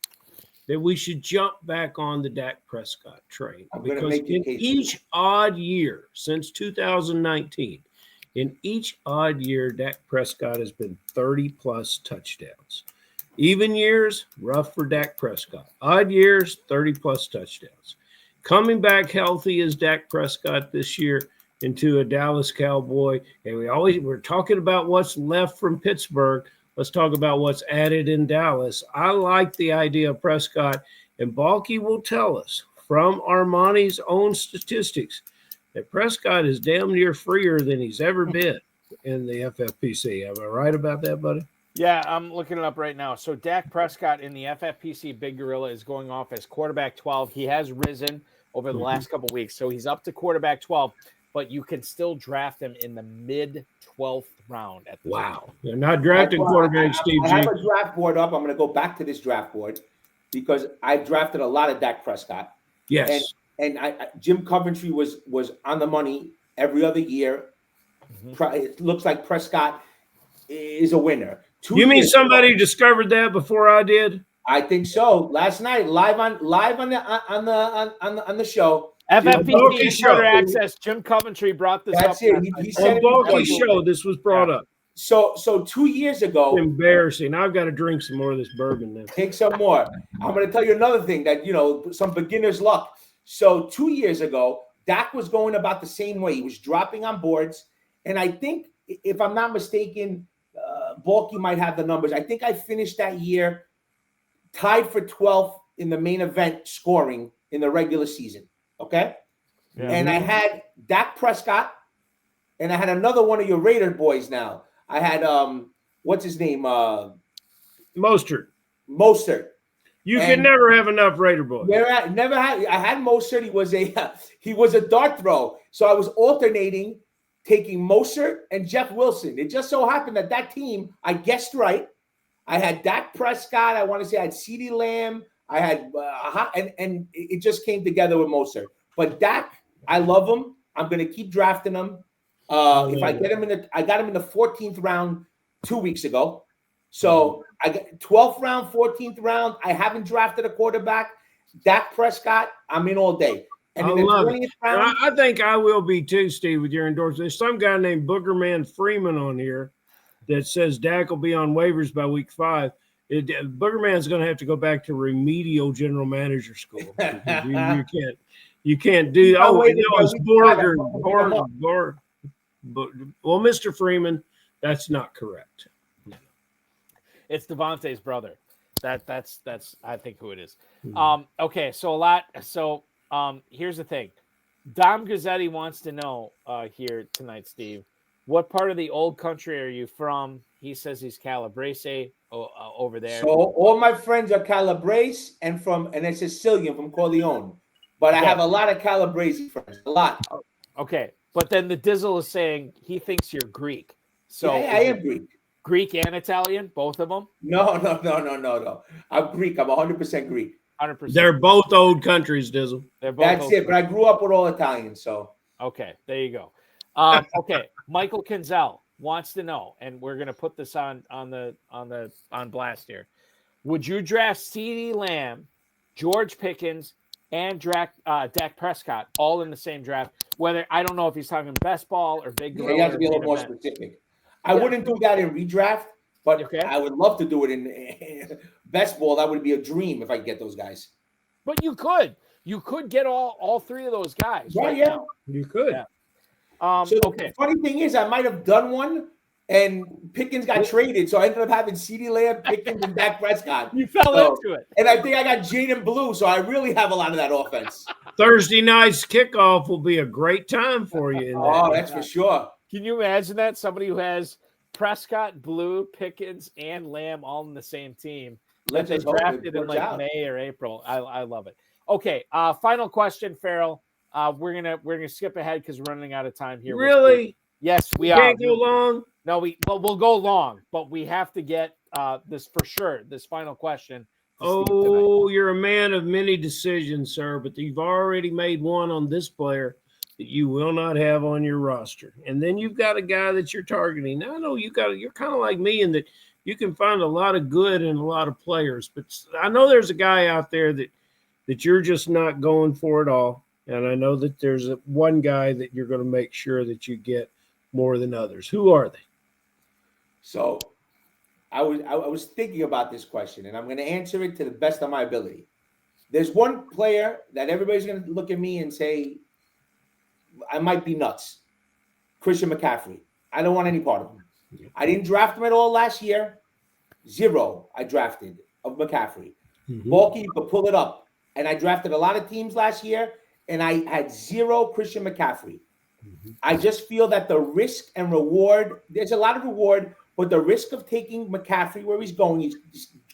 that we should jump back on the Dak Prescott train? Because in each odd year since 2019, in each odd year, Dak Prescott has been 30-plus touchdowns. Even years, rough for Dak Prescott. Odd years, 30-plus touchdowns. Coming back healthy as Dak Prescott this year into a Dallas Cowboy. And we're talking about what's left from Pittsburgh. Let's talk about what's added in Dallas. I like the idea of Prescott, and Balky will tell us from Armani's own statistics that Prescott is damn near freer than he's ever been in the FFPC. Am I right about that, buddy? Yeah, I'm looking it up right now. So Dak Prescott in the FFPC Big Gorilla is going off as quarterback 12. He has risen over the last couple of weeks, so he's up to quarterback 12, but you can still draft him in the mid-12th round. Wow. They're not drafting quarterback, Steve G. I have a draft board up. I'm going to go back to this draft board because I've drafted a lot of Dak Prescott. Yes. And Jim Coventry was on the money every other year. Mm-hmm. It looks like Prescott is a winner. You mean somebody discovered that before I did? I think so. Last night, live on the show. FFPC Show Access. Jim Coventry brought this up. That's it. He said on Balky's show. This was brought up. So 2 years ago, it's embarrassing. I've got to drink some more of this bourbon now. Take some more. I'm going to tell you another thing that some beginner's luck. So 2 years ago, Dak was going about the same way. He was dropping on boards, and I think, if I'm not mistaken, Balky might have the numbers. I think I finished that year tied for 12th in the main event scoring in the regular season. Okay. And I had Dak Prescott, and I had another one of your Raider boys now. I had what's his name? Mostert. You can never have enough Raider boys. Never had. I had Mostert. He was a dart throw. So I was alternating, taking Mostert and Jeff Wilson. It just so happened that team, I guessed right. I had Dak Prescott. I want to say I had CeeDee Lamb. I had and it just came together with Mostert. But Dak, I love him. I'm going to keep drafting him. If I get him I got him in the 14th round 2 weeks ago. So I got 12th round, 14th round. I haven't drafted a quarterback. Dak Prescott, I'm in all day. And in the 20th round, I think I will be too, Steve, with your endorsement. There's some guy named Boogerman Freeman on here that says Dak will be on waivers by week 5. Boogerman's going to have to go back to remedial general manager school. You can't do. Oh, wait, no, it's Borger. Well, Mr. Freeman, that's not correct. It's Devontae's brother. That's I think who it is. Okay, so here's the thing. Dom Gazzetti wants to know here tonight, Steve, what part of the old country are you from? He says he's Calabrese over there. So all my friends are Calabrese and a Sicilian from Corleone. But I have a lot of Calabrese friends. A lot. Okay. But then the Dizzle is saying he thinks you're Greek. So yeah, I am Greek. Greek and Italian, both of them? No. I'm Greek. I'm 100% Greek. 100%. They're both old countries, Dizzle. That's it. But I grew up with all Italians, so. Okay, there you go. Okay, Michael Kinzel wants to know, and we're gonna put this on blast here. Would you draft CeeDee Lamb, George Pickens, and Dak Prescott all in the same draft? Whether I don't know if he's talking best ball or big. Yeah, you have to be a little more specific. I wouldn't do that in redraft, but I would love to do it in best ball. That would be a dream if I get those guys. But you could get all three of those guys. Yeah, right yeah, now. You could. Yeah. So the funny thing is, I might have done one, and Pickens got traded, so I ended up having CeeDee Lamb, Pickens, and Dak Prescott. You fell into it, and I think I got Jaden Blue, so I really have a lot of that offense. Thursday night's kickoff will be a great time for you. That's for sure. Can you imagine that? Somebody who has Prescott, Blue, Pickens, and Lamb all in the same team. Let's just drafted in like May or April. I love it. Okay, final question, Ferrell. We're gonna skip ahead because we're running out of time here. Really? Yes, we are. Can't go long. No, we'll go long, but we have to get this for sure. This final question. Oh, you're a man of many decisions, sir, but you've already made one on this player that you will not have on your roster. And then you've got a guy that you're targeting. Now, I know you're kind of like me in that you can find a lot of good in a lot of players, but I know there's a guy out there that you're just not going for at all. And I know that there's one guy that you're going to make sure that you get more than others. Who are they? So I was thinking about this question, and I'm going to answer it to the best of my ability. There's one player that everybody's going to look at me and say, I might be nuts. Christian McCaffrey. I don't want any part of him. I didn't draft him at all last year. 0 I drafted of McCaffrey. Balky, you could pull it up. And I drafted a lot of teams last year, and I had 0 Christian McCaffrey. I just feel that the risk and reward, there's a lot of reward, but the risk of taking McCaffrey where he's going, he's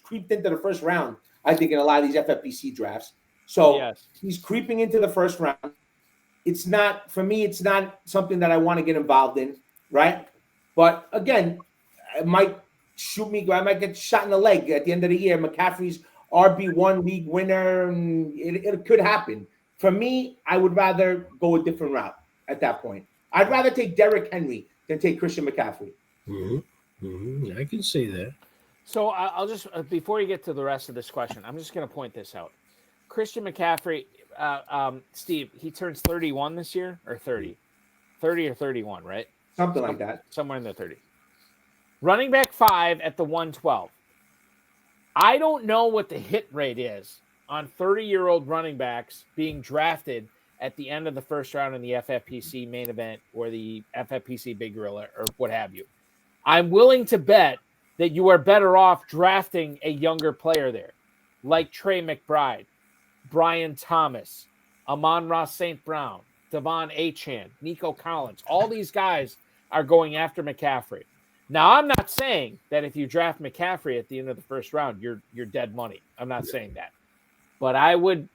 creeped into the first round, I think, in a lot of these FFPC drafts. So he's creeping into the first round. It's not, for me, it's not something that I want to get involved in, right? But again, it might shoot me, I might get shot in the leg at the end of the year. McCaffrey's RB1 league winner, and it could happen. For me, I would rather go a different route at that point. I'd rather take Derrick Henry than take Christian McCaffrey. I can see that. So I'll just, before you get to the rest of this question, I'm just going to point this out. Christian McCaffrey, Steve, he turns 31 this year, or 30 or 31, right? Something like that. Somewhere in the 30. Running back 5 at the 112. I don't know what the hit rate is on 30-year-old running backs being drafted at the end of the first round in the FFPC main event or the FFPC Big Gorilla or what have you. I'm willing to bet that you are better off drafting a younger player there, like Trey McBride, Brian Thomas, Amon-Ra St. Brown, Devon Achane, Nico Collins. All these guys are going after McCaffrey. Now, I'm not saying that if you draft McCaffrey at the end of the first round, you're dead money. I'm not saying that. But I would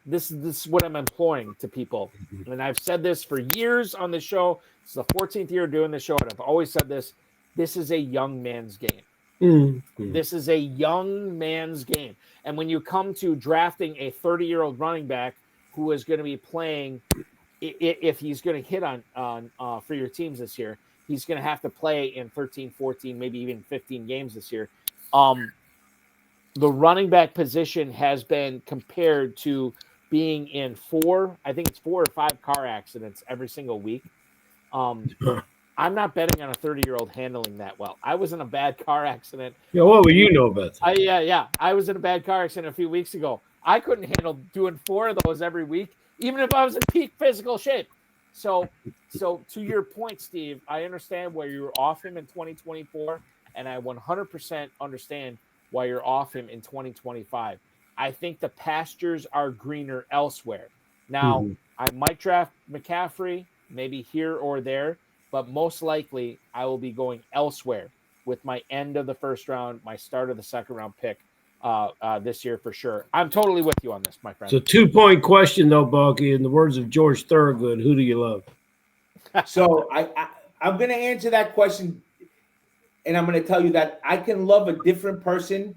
this is what I'm imploring to people. And I've said this for years on the show. It's the 14th year doing the show, and I've always said this. This is a young man's game. Mm-hmm. This is a young man's game. And when you come to drafting a 30-year-old running back who is going to be playing, if he's going to hit on for your teams this year, he's going to have to play in 13, 14, maybe even 15 games this year. The running back position has been compared to being in 4 or 5 car accidents every single week. I'm not betting on a 30-year-old handling that well. I was in a bad car accident. Yeah, what would you know about that? Yeah. I was in a bad car accident a few weeks ago. I couldn't handle doing 4 of those every week, even if I was in peak physical shape. So to your point, Steve, I understand where you're off him in 2024, and I 100% understand why you're off him in 2025. I think the pastures are greener elsewhere. Now, I might draft McCaffrey, maybe here or there, but most likely I will be going elsewhere with my end of the first round, my start of the second round pick this year for sure. I'm totally with you on this, my friend. It's a 2-point question, though, Balky. In the words of George Thorogood, who do you love? So I'm going to answer that question, and I'm going to tell you that I can love a different person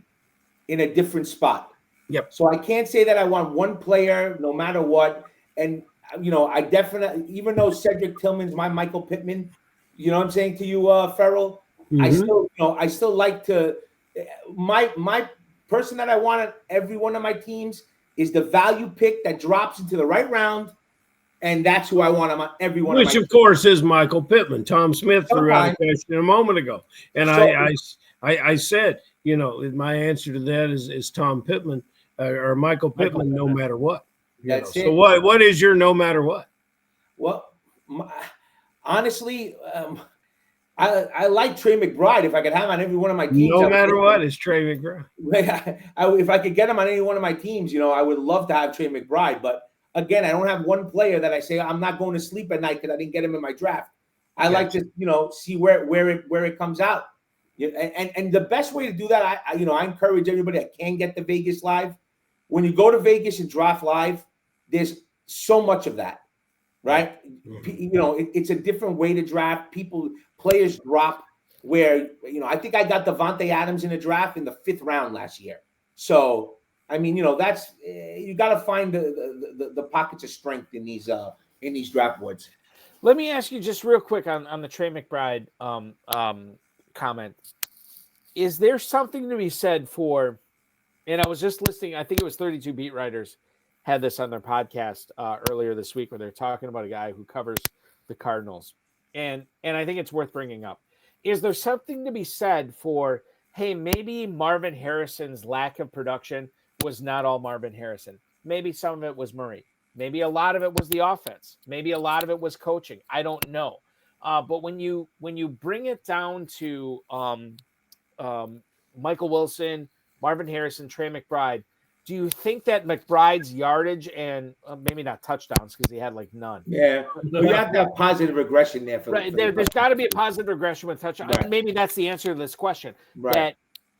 in a different spot. Yep. So I can't say that I want one player no matter what. And, I definitely, even though Cedric Tillman's my Michael Pittman, you know what I'm saying to you, Ferrell, I still like to, my person that I want on every one of my teams is the value pick that drops into the right round. And that's who I want on every one of my teams. Which, of course, is Michael Pittman. Tom Smith threw out a question a moment ago. And I said, my answer to that is Tom Pittman or Michael Pittman, no matter what. So what is your no matter what? Well, honestly, I like Trey McBride. If I could have him on every one of my teams, no matter what, it's Trey McBride. If I could get him on any one of my teams, I would love to have Trey McBride. But again, I don't have one player that I say I'm not going to sleep at night because I didn't get him in my draft. I like to, see where it comes out. And the best way to do that, I encourage everybody that can get to Vegas live. When you go to Vegas and draft live, there's so much of that, right? It's a different way to draft. Players drop where, I think I got Devontae Adams in a draft in the 5th round last year. So, that's you got to find the pockets of strength in these draft boards. Let me ask you just real quick on the Trey McBride comment. Is there something to be said for, and I was just listening, I think it was 32 Beat Writers had this on their podcast earlier this week where they're talking about a guy who covers the Cardinals. And I think it's worth bringing up. Is there something to be said for, hey, maybe Marvin Harrison's lack of production was not all Marvin Harrison. Maybe some of it was Murray. Maybe a lot of it was the offense. Maybe a lot of it was coaching. I don't know. But when you bring it down to Michael Wilson, Marvin Harrison, Trey McBride, do you think that McBride's yardage and maybe not touchdowns because he had like none? Yeah, you have to have positive regression there. There's got to be a positive regression with touchdowns. Right. Maybe that's the answer to this question. Right. That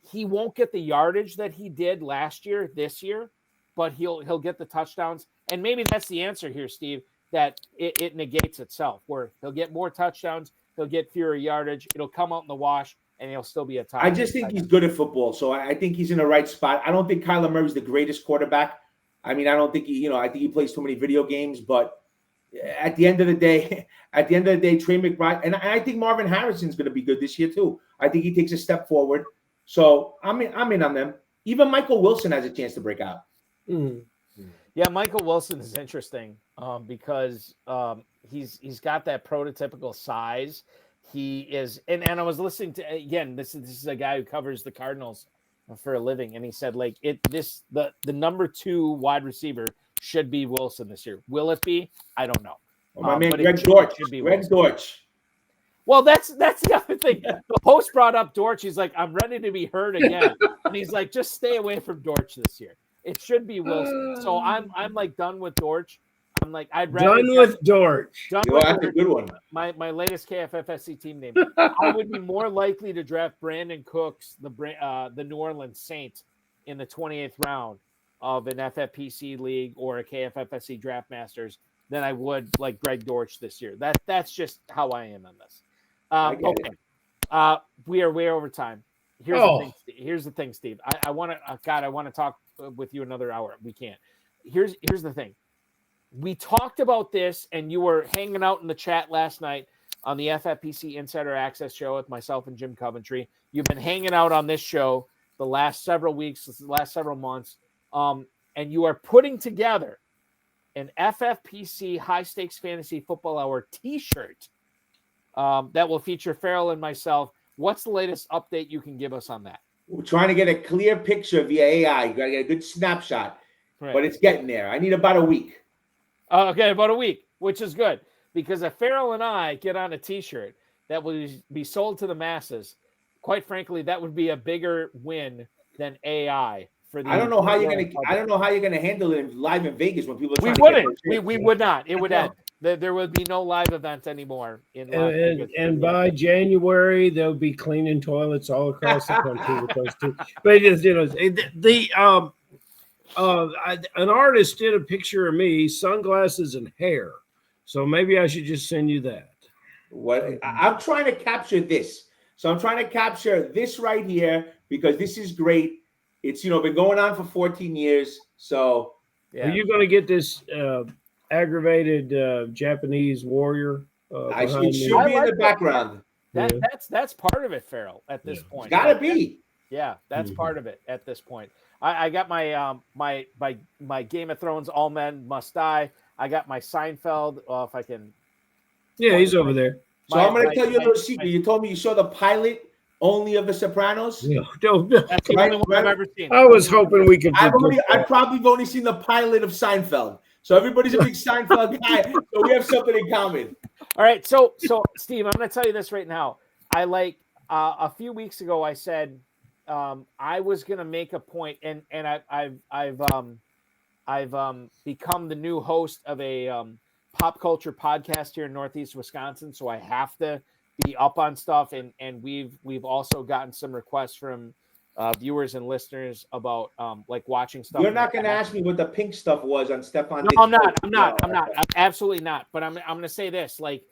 he won't get the yardage that he did last year, this year, but he'll get the touchdowns. And maybe that's the answer here, Steve, that it negates itself, where he'll get more touchdowns, he'll get fewer yardage, it'll come out in the wash, and he'll still be a top. I just think he's good at football, so I think he's in the right spot. I don't think Kyler Murray's the greatest quarterback. I don't think I think he plays too many video games, but at the end of the day, Trey McBride, and I think Marvin Harrison's going to be good this year too. I think he takes a step forward. So I'm in on them. Even Michael Wilson has a chance to break out. Mm-hmm. Yeah, Michael Wilson is interesting because he's got that prototypical size. He is, and I was listening to, again, this is a guy who covers the Cardinals for a living, and he said the number 2 wide receiver should be Wilson this year. Will it be? I don't know. My man Greg Dortch. Well, that's the other thing. The host brought up Dortch. He's like, I'm ready to be heard again, and he's like, just stay away from Dortch this year. It should be Wilson. So I'm like done with Dortch. I'm like, I'd rather Done with Dortch. done You know, with that's a good one. my latest KFFSC team name. I would be more likely to draft Brandon Cooks, the New Orleans Saints, in the 28th round of an FFPC league or a KFFSC Draft Masters than I would like Greg Dortch this year. That's just how I am on this. Okay. We are way over time. Here's the thing, Steve. I want to I want to talk with you another hour. We can't. Here's the thing. We talked about this, and you were hanging out in the chat last night on the FFPC Insider Access show with myself and Jim Coventry. You've been hanging out on this show the last several weeks, the last several months, and you are putting together an FFPC High Stakes Fantasy Football Hour T-shirt that will feature Ferrell and myself. What's the latest update you can give us on that? We're trying to get a clear picture via AI. You got to get a good snapshot, Right. but it's getting there. I need about a week. Okay, about a week, which is good, because if Ferrell and I get on a T-shirt that will be sold to the masses, quite frankly, that would be a bigger win than AI. I don't know how you're gonna handle it live in Vegas when people. Are We wouldn't. We would not. It would end. There would be no live event anymore in Las Vegas. And by January, they'll be cleaning toilets all across the country with those two. But an artist did a picture of me, sunglasses and hair. So maybe I should just send you that. I'm trying to capture this. So I'm trying to capture this right here because this is great. It's been going on for 14 years. So Are you going to get this aggravated Japanese warrior? It should be in the background. That's part of it, Ferrell. At this point, gotta be. Yeah, that's part of it at this point. I got my my Game of Thrones All Men Must Die. I got my Seinfeld. If I can. Yeah, he's over there. So I'm going to tell you a little secret. You told me you saw the pilot only of The Sopranos. Yeah, that's the only one I've ever seen. I was hoping we could. I've probably only seen the pilot of Seinfeld. So everybody's a big Seinfeld guy. So we have something in common. All right. So Steve, I'm going to tell you this right now. I a few weeks ago, I said I was going to make a point, and I've become the new host of a pop culture podcast here in Northeast Wisconsin, so I have to be up on stuff, and we've also gotten some requests from viewers and listeners about like watching stuff. You're not going to ask me what the pink stuff was on Stefan. No, I'm not. I'm absolutely not. But I'm going to say this, like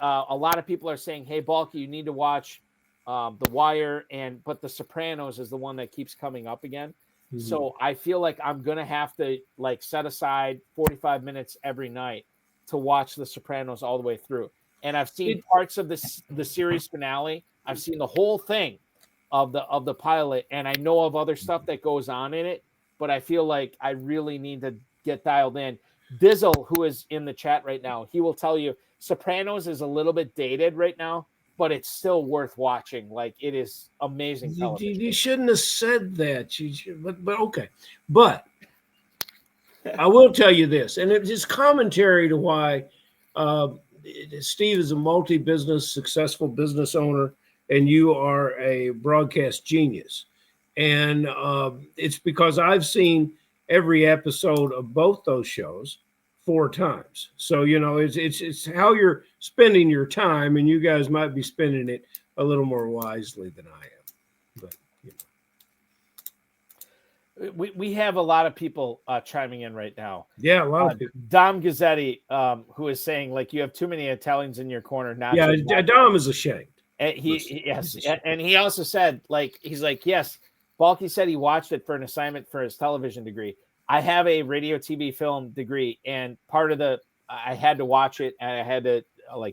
a lot of people are saying, hey, Balky, you need to watch The Wire, but The Sopranos is the one that keeps coming up again. Mm-hmm. So I feel like I'm going to have to like set aside 45 minutes every night to watch The Sopranos all the way through. And I've seen parts of the series finale. I've seen the whole thing of the pilot, and I know of other stuff that goes on in it, but I feel like I really need to get dialed in. Dizzle, who is in the chat right now, he will tell you Sopranos is a little bit dated right now, but it's still worth watching. Like, it is amazing television. You shouldn't have said that. But okay. But I will tell you this, and it's just commentary to why Steve is a multi-business, successful business owner, and you are a broadcast genius. And it's because I've seen every episode of both those shows 4 times. So, it's how you're spending your time, and you guys might be spending it a little more wisely than I am. But, We have a lot of people chiming in right now. Yeah, a lot of people. Dom Gazzetti, who is saying, like, you have too many Italians in your corner. Dom is ashamed. And and he also said, he's like, yes, Balky said he watched it for an assignment for his television degree. I have a radio, TV, film degree, and part of I had to watch it, and I had to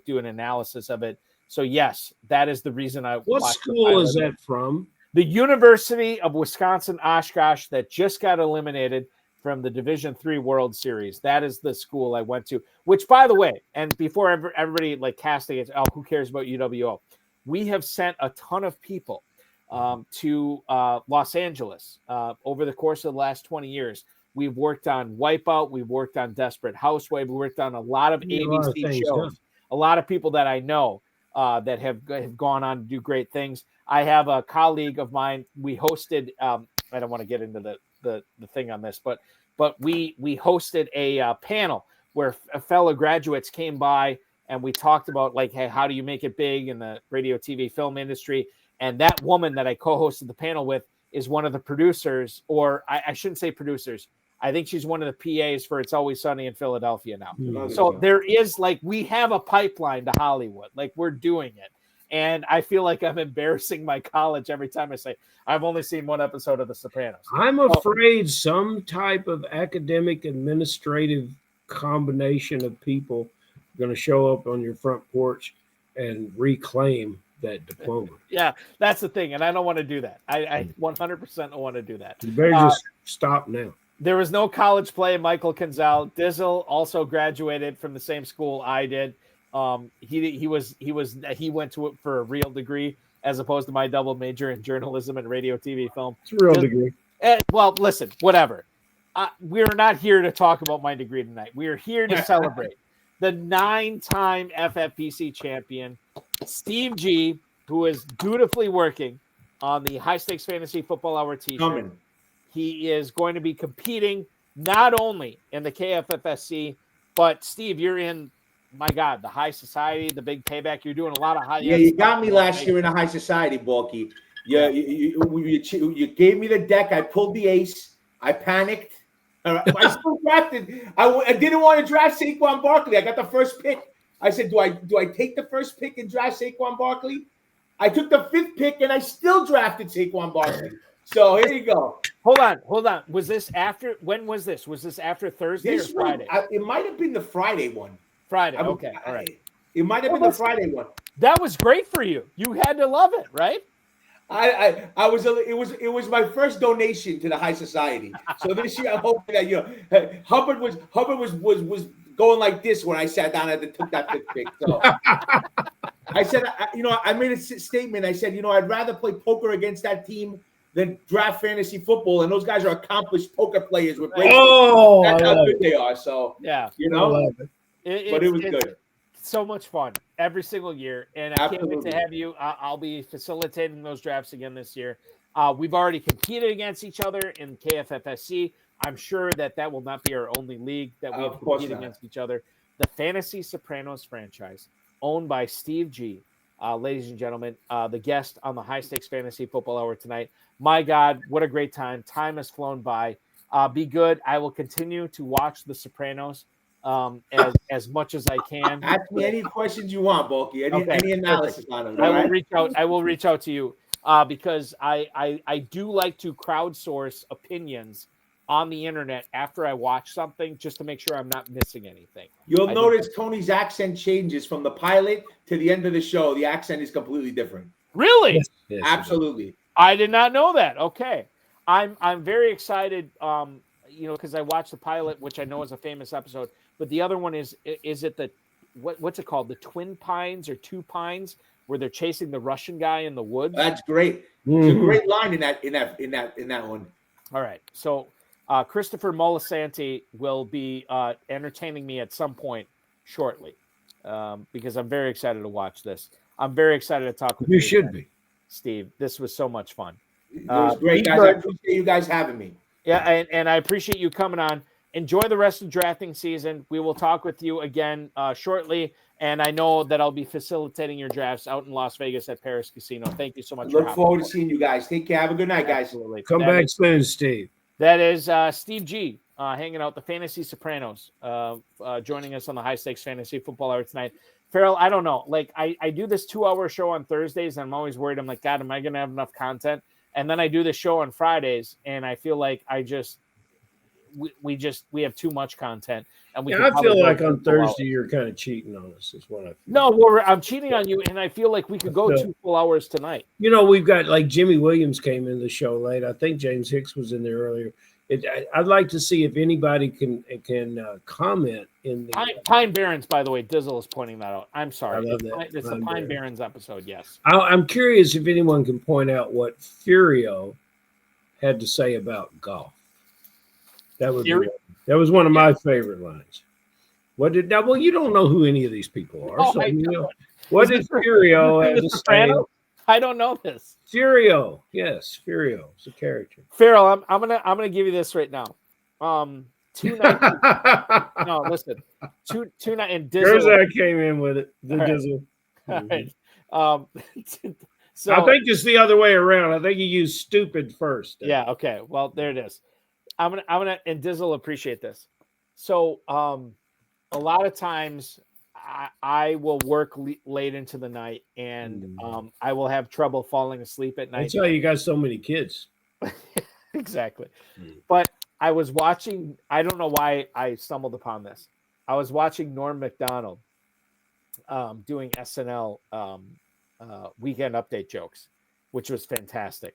do an analysis of it. So yes, that is the reason I. What school is that from? The University of Wisconsin-Oshkosh that just got eliminated from the Division III World Series. That is the school I went to, which, by the way, and before everybody casting it, who cares about UWO? We have sent a ton of people to Los Angeles over the course of the last 20 years. We've worked on Wipeout. We've worked on Desperate Housewife. We worked on a lot of ABC shows. A lot of people that I know that have gone on to do great things. I have a colleague of mine. We hosted. I don't want to get into the thing on this, but we hosted a panel where fellow graduates came by and we talked about like, hey, how do you make it big in the radio, TV, film industry? And that woman that I co-hosted the panel with is one of the producers, or I shouldn't say producers. I think she's one of the PAs for It's Always Sunny in Philadelphia now. Mm. So there is like, we have a pipeline to Hollywood. Like we're doing it. And I feel like I'm embarrassing my college every time I say, I've only seen one episode of The Sopranos. I'm afraid some type of academic administrative combination of people are going to show up on your front porch and reclaim that diploma. Yeah, that's the thing. And I don't want to do that. I 100% don't want to do that. You better just stop now. There was no college play. Michael Kinzel. Dizzle also graduated from the same school I did. He went to it for a real degree as opposed to my double major in journalism and radio, TV, film. It's a real degree. Well, listen, whatever. We're not here to talk about my degree tonight. We are here to celebrate the 9-time FFPC champion, Steve G, who is dutifully working on the High Stakes Fantasy Football Hour t-shirt. He is going to be competing not only in the KFFSC, but Steve, you're in, my God, the High Society, the Big Payback. You're doing a lot of high. Yeah, you got me last year in the High Society, Balky. Yeah, you gave me the deck. I pulled the ace. I panicked. I still drafted. I didn't want to draft Saquon Barkley. I got the first pick. I said, do I take the first pick and draft Saquon Barkley? I took the 5th pick and I still drafted Saquon Barkley. So here you go. Hold on. Was this after? When was this? Was this after Thursday or Friday? It might have been the Friday one. Friday. Okay. All right. It might have been the Friday one. That was great for you. You had to love it, right? It was my first donation to the High Society. So this year I'm hoping that Hubbard was going like this when I sat down and took that 5th pick. So I said, I made a statement. I said, I'd rather play poker against that team than draft fantasy football. And those guys are accomplished poker players with great. That's how good they are. So yeah, but it was good. So much fun every single year, and I can't wait to have you. I'll be facilitating those drafts again this year. We've already competed against each other in KFFSC. I'm sure that will not be our only league that we have competed against each other. The Fantasy Sopranos franchise, owned by Steve G. Ladies and gentlemen, the guest on the High Stakes Fantasy Football Hour tonight. My God, what a great time. Time has flown by. Be good. I will continue to watch The Sopranos as much as I can. Ask me any questions you want, Bulky. Any analysis on them. I will reach out to you because I do like to crowdsource opinions on the internet after I watch something just to make sure I'm not missing anything. You'll notice Tony's accent changes from the pilot to the end of the show. The accent is completely different. Really? Yes, absolutely. I did not know that. Okay. I'm very excited, because I watched the pilot, which I know is a famous episode, but the other one is it the what's it called? The Twin Pines or Two Pines, where they're chasing the Russian guy in the woods. That's great. It's a great line in that one. All right. So Christopher Molasanti will be entertaining me at some point shortly, because I'm very excited to watch this. I'm very excited to talk with you. You should be, Steve. This was so much fun. It was great, guys. I appreciate you guys having me. Yeah, and I appreciate you coming on. Enjoy the rest of drafting season. We will talk with you again shortly, and I know that I'll be facilitating your drafts out in Las Vegas at Paris Casino. Thank you so much. Look forward to seeing you guys. Take care. Have a good night, guys. Absolutely. Come back soon, Steve. That is Steve G hanging out the Fantasy Sopranos, joining us on the High Stakes Fantasy Football Hour tonight. Farrell, I don't know. Like I do this 2-hour show on Thursdays, and I'm always worried. I'm like, God, am I going to have enough content? And then I do the show on Fridays, and I feel like we have too much content. And I feel like on Thursday you're kind of cheating on us. Is what I feel. No, I'm cheating on you, and I feel like we could go 2 full hours tonight. We've got like Jimmy Williams came in the show late. I think James Hicks was in there earlier. I'd like to see if anybody can comment in the Pine Barrens. By the way, Dizzle is pointing that out. I'm sorry. I love that. It's the Pine Barrens episode. Yes. I'm curious if anyone can point out what Furio had to say about golf. That was one of my favorite lines. Well, you don't know who any of these people are. What did Furio have to say? I don't know this. Furio, yes, Furio is a character. Farrell, I'm gonna give you this right now. 219. No, listen. 219 and There's Dizzle. that came in with it. The All right. Dizzle. All right. So I think it's the other way around. I think you use stupid first. yeah. Okay. Well, there it is. I'm gonna, and Dizzle will appreciate this. So, a lot of times I will work late into the night, and I will have trouble falling asleep at night. That's why you got so many kids. Exactly. But I was watching, I don't know why I stumbled upon this. I was watching Norm Macdonald doing SNL weekend update jokes, which was fantastic.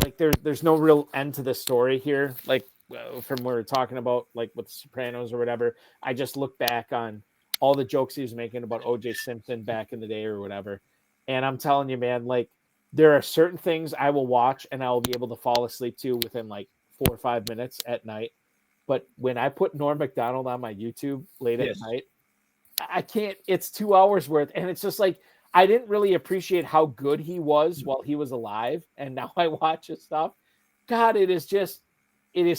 Like there's no real end to the story here. Like from what we're talking about, like with the Sopranos or whatever, I just look back on all the jokes he was making about OJ Simpson back in the day or whatever. And I'm telling you, man, like there are certain things I will watch and I will be able to fall asleep to within like 4 or 5 minutes at night. But when I put Norm Macdonald on my YouTube late at night, I can't, it's 2 hours worth. And it's just like, I didn't really appreciate how good he was while he was alive. And now I watch his stuff. God, it is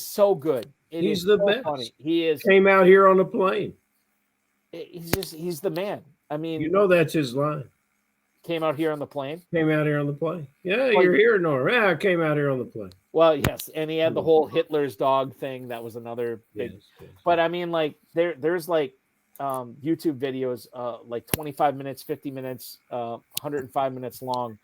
so good. He's the best. Funny. He is. Came out here on a plane. He's the man. I mean, you know, that's his line. Came out here on the plane. Came out here on the plane. Yeah, you're here, Norm. Yeah, I came out here on the plane. Well, yes. And he had the whole Hitler's dog thing. That was another big, yes. But I mean, like there's like, YouTube videos, like 25 minutes, 50 minutes, 105 minutes long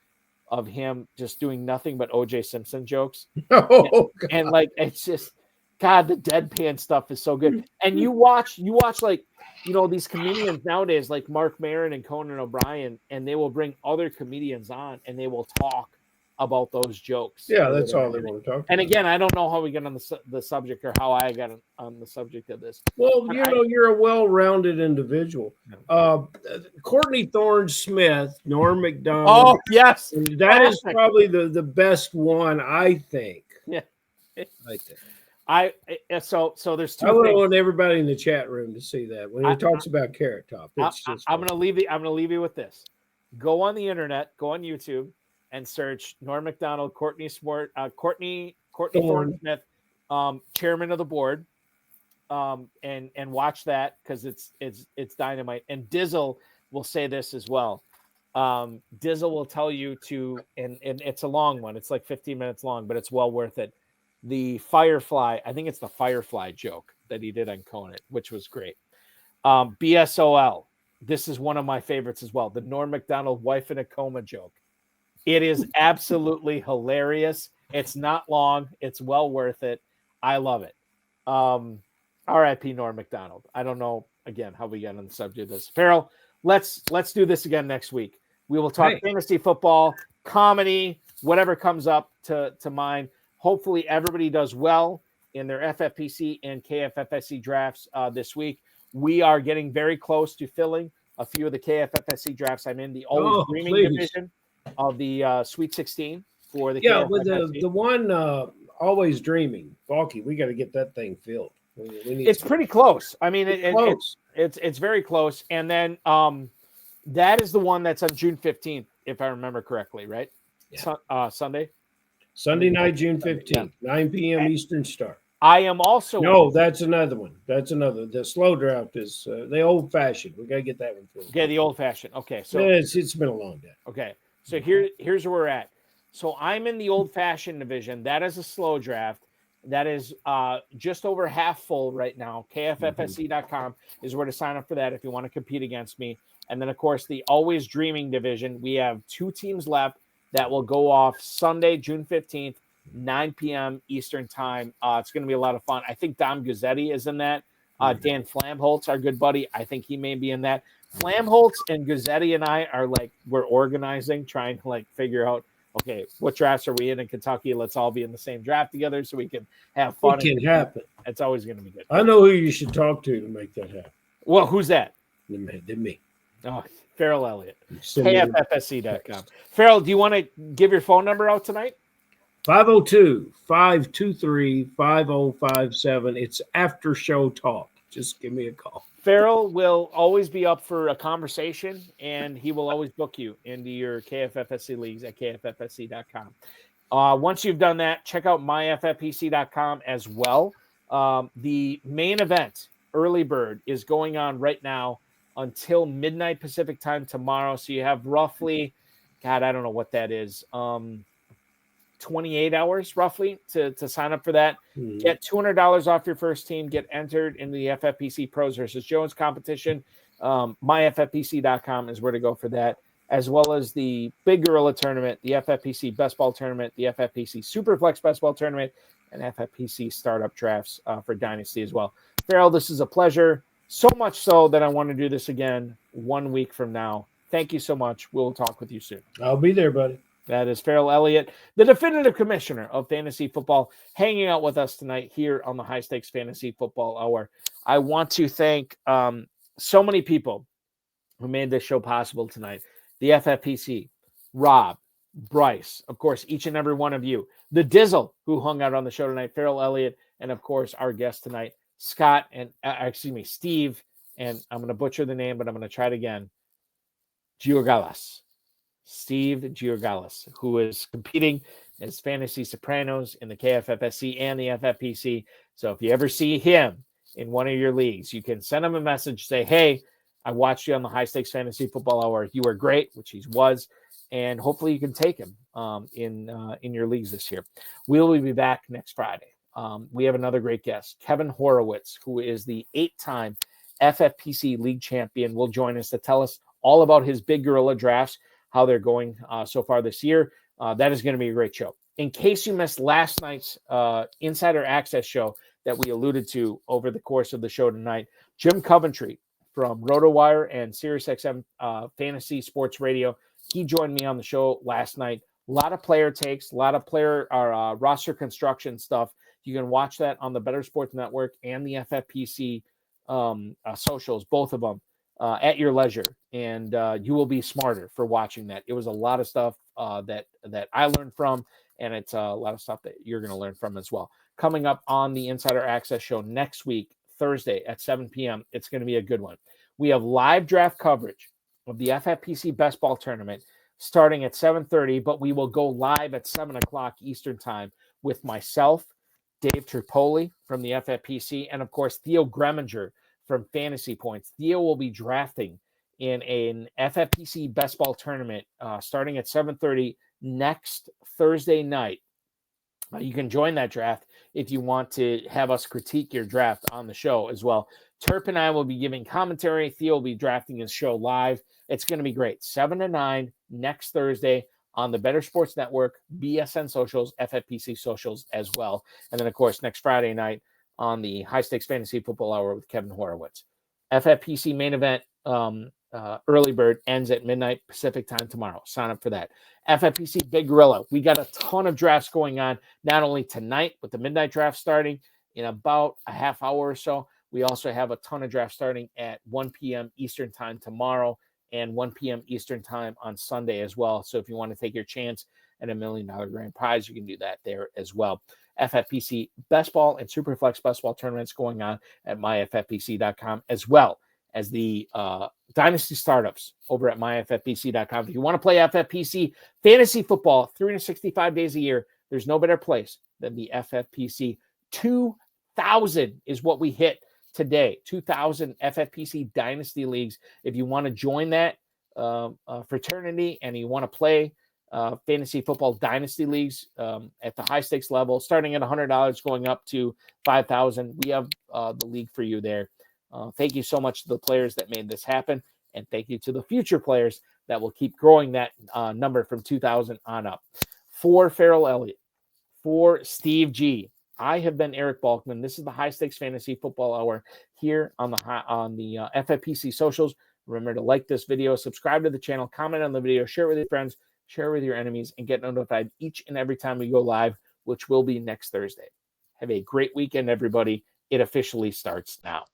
of him just doing nothing but OJ Simpson jokes. And like, it's just, God, the deadpan stuff is so good. And you watch like, you know, these comedians nowadays, like Mark Maron and Conan O'Brien, and they will bring other comedians on and they will talk about those jokes. Yeah, that's all they want to talk about. And again, I don't know how we get on the subject or how I got on the subject of this. Well, you know, you're a well-rounded individual. Courtney Thorne-Smith, Norm Macdonald. Oh, yes. That is probably the best one, I think. Yeah. I think. So there's two. I want everybody in the chat room to see that when he talks about Carrot Top. I'm gonna leave you with this. Go on the internet, go on YouTube, and search Norm Macdonald, Courtney Thorne-Smith, chairman of the board, and watch that because it's dynamite. And Dizzle will say this as well. Dizzle will tell you and it's a long one. It's like 15 minutes long, but it's well worth it. The Firefly, I think it's the Firefly joke that he did on Conan, which was great. BSOL, this is one of my favorites as well. The Norm Macdonald wife in a coma joke. It is absolutely hilarious. It's not long. It's well worth it. I love it. R.I.P. Norm Macdonald. I don't know, again, how we got on the subject of this. Ferrell, let's do this again next week. We will talk fantasy football, comedy, whatever comes up to mind. Hopefully everybody does well in their FFPC and KFFSC drafts this week. We are getting very close to filling a few of the KFFSC drafts. I'm in the Always Dreaming division of the Sweet 16 for the with the one Always Dreaming. Balky, we got to get that thing filled. It's pretty close. I mean, it's very close. And then that is the one that's on June 15th, if I remember correctly, right? Yeah. Sunday night, June 15th, 9 p.m. Eastern Star. I am also... No, that's another one. That's another. The slow draft is the old-fashioned. We got to get that one filled. Yeah, the old-fashioned. Okay. So it's been a long day. Okay. So here's where we're at. So I'm in the old-fashioned division. That is a slow draft. That is just over half full right now. KFFSC.com is where to sign up for that if you want to compete against me. And then, of course, the Always Dreaming division. We have 2 teams left that will go off Sunday, June 15th, 9 p.m. Eastern time. It's going to be a lot of fun. I think Dom Guzzetti is in that. Dan Flamholtz, our good buddy, I think he may be in that. Flamholtz and Guzzetti and I are we're organizing, trying to figure out, okay, what drafts are we in Kentucky? Let's all be in the same draft together so we can have fun. It can happen. It's always going to be good. I know who you should talk to make that happen. Well, who's that? Me. Oh, Ferrell Elliott. KFFSC.com. Ferrell, do you want to give your phone number out tonight? 502-523-5057. It's after show talk. Just give me a call. Ferrell will always be up for a conversation, and he will always book you into your KFFSC leagues at KFFSC.com. Once you've done that, check out myffpc.com as well. The main event, Early Bird, is going on right now until midnight Pacific time tomorrow. So you have roughly, God, I don't know what that is, 28 hours roughly to sign up for that. Get $200 off your first team. Get entered in the FFPC Pros versus Jones competition. Myffpc.com is where to go for that, as well as the Big Gorilla Tournament, the FFPC Best Ball Tournament, the FFPC Superflex Best Ball Tournament, and FFPC Startup Drafts for Dynasty as well. Ferrell, this is a pleasure, so much so that I want to do this again 1 week from now. Thank you so much. We'll talk with you soon. I'll be there, buddy. That is Ferrell Elliott, the definitive commissioner of fantasy football, hanging out with us tonight here on the High Stakes Fantasy Football Hour. I want to thank so many people who made this show possible tonight. The FFPC, Rob, Bryce, of course, each and every one of you. The Dizzle, who hung out on the show tonight, Ferrell Elliott, and of course, our guest tonight, Steve, and I'm going to butcher the name, but I'm going to try it again, Georgalos. Steve Georgalos, who is competing as Fantasy Sopranos in the KFFSC and the FFPC. So if you ever see him in one of your leagues, you can send him a message, say, hey, I watched you on the High Stakes Fantasy Football Hour. You were great, which he was, and hopefully you can take him in your leagues this year. We'll be back next Friday. We have another great guest, Kevin Horowitz, who is the 8-time FFPC League champion, will join us to tell us all about his Big Gorilla drafts, how they're going so far this year. That is going to be a great show. In case you missed last night's Insider Access show that we alluded to over the course of the show tonight, Jim Coventry from RotoWire and SiriusXM Fantasy Sports Radio, he joined me on the show last night. A lot of player takes, a lot of player roster construction stuff. You can watch that on the Better Sports Network and the FFPC socials, both of them, at your leisure, and you will be smarter for watching that. It was a lot of stuff that I learned from, and it's a lot of stuff that you're going to learn from as well. Coming up on the Insider Access show next week, Thursday at 7 p.m., it's going to be a good one. We have live draft coverage of the FFPC Best Ball Tournament starting at 7:30, but we will go live at 7 o'clock Eastern Time with myself, Dave Tripoli from the FFPC, and of course, Theo Greminger from Fantasy Points. Theo will be drafting in an FFPC Best Ball Tournament starting at 7:30 next Thursday night. You can join that draft if you want to have us critique your draft on the show as well. Terp and I will be giving commentary. Theo will be drafting his show live. It's going to be great. 7 to 9 next Thursday on the Better Sports Network, BSN Socials, FFPC Socials as well. And then, of course, next Friday night on the High Stakes Fantasy Football Hour with Kevin Horowitz. FFPC Main Event Early Bird ends at midnight Pacific time tomorrow. Sign up for that. FFPC Big Gorilla. We got a ton of drafts going on, not only tonight with the midnight draft starting in about a half hour or so. We also have a ton of drafts starting at 1 p.m. Eastern time tomorrow and 1 p.m. Eastern time on Sunday as well. So if you want to take your chance at $1 million grand prize, you can do that there as well. FFPC Best Ball and Superflex Best Ball tournaments going on at myffpc.com, as well as the Dynasty Startups over at myffpc.com. If you want to play FFPC fantasy football 365 days a year, there's no better place than the FFPC. 2,000 is what we hit today. 2,000 FFPC Dynasty Leagues. If you want to join that fraternity and you want to play fantasy football dynasty leagues at the high stakes level, starting at $100 going up to $5,000. We have the league for you there. Thank you so much to the players that made this happen, and thank you to the future players that will keep growing that number from 2,000 on up. For Ferrell Elliott, for Steve G, I have been Eric Balkman. This is the High Stakes Fantasy Football Hour here on the FFPC socials. Remember to like this video, subscribe to the channel, comment on the video, share it with your friends, share it with your enemies, and get notified each and every time we go live, which will be next Thursday. Have a great weekend, everybody. It officially starts now.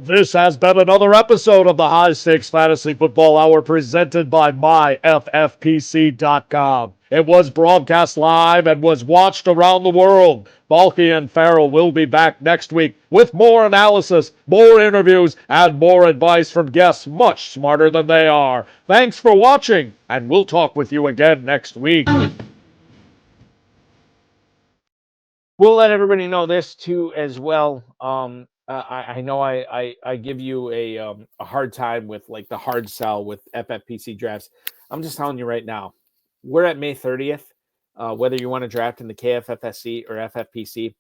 This has been another episode of the High Stakes Fantasy Football Hour presented by myffpc.com. It was broadcast live and was watched around the world. Balky and Ferrell will be back next week with more analysis, more interviews, and more advice from guests much smarter than they are. Thanks for watching, and we'll talk with you again next week. We'll let everybody know this too as well. I know I give you a hard time with like the hard sell with FFPC drafts. I'm just telling you right now, we're at May 30th. Whether you want to draft in the KFFSC or FFPC,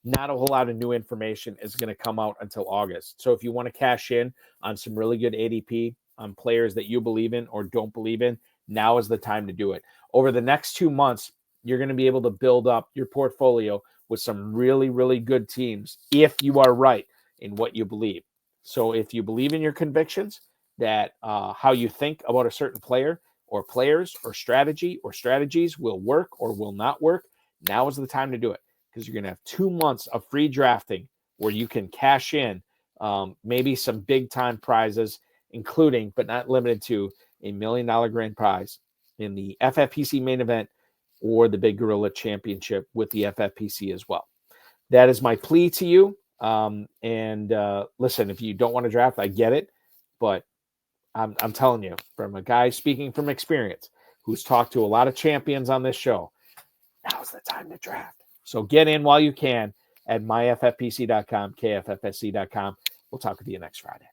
not a whole lot of new information is going to come out until August. So if you want to cash in on some really good ADP on players that you believe in or don't believe in, now is the time to do it. Over the next 2 months, you're going to be able to build up your portfolio with some really, really good teams if you are right in what you believe. So if you believe in your convictions that how you think about a certain player or players or strategy or strategies will work or will not work, now is the time to do it, because you're going to have 2 months of free drafting where you can cash in maybe some big time prizes, including but not limited to $1 million grand prize in the FFPC Main Event or the Big Gorilla Championship with the FFPC as well. That is my plea to you. Listen, if you don't want to draft, I get it, but I'm telling you, from a guy speaking from experience who's talked to a lot of champions on this show, now's the time to draft. So get in while you can at myffpc.com, kffsc.com. We'll talk with you next Friday.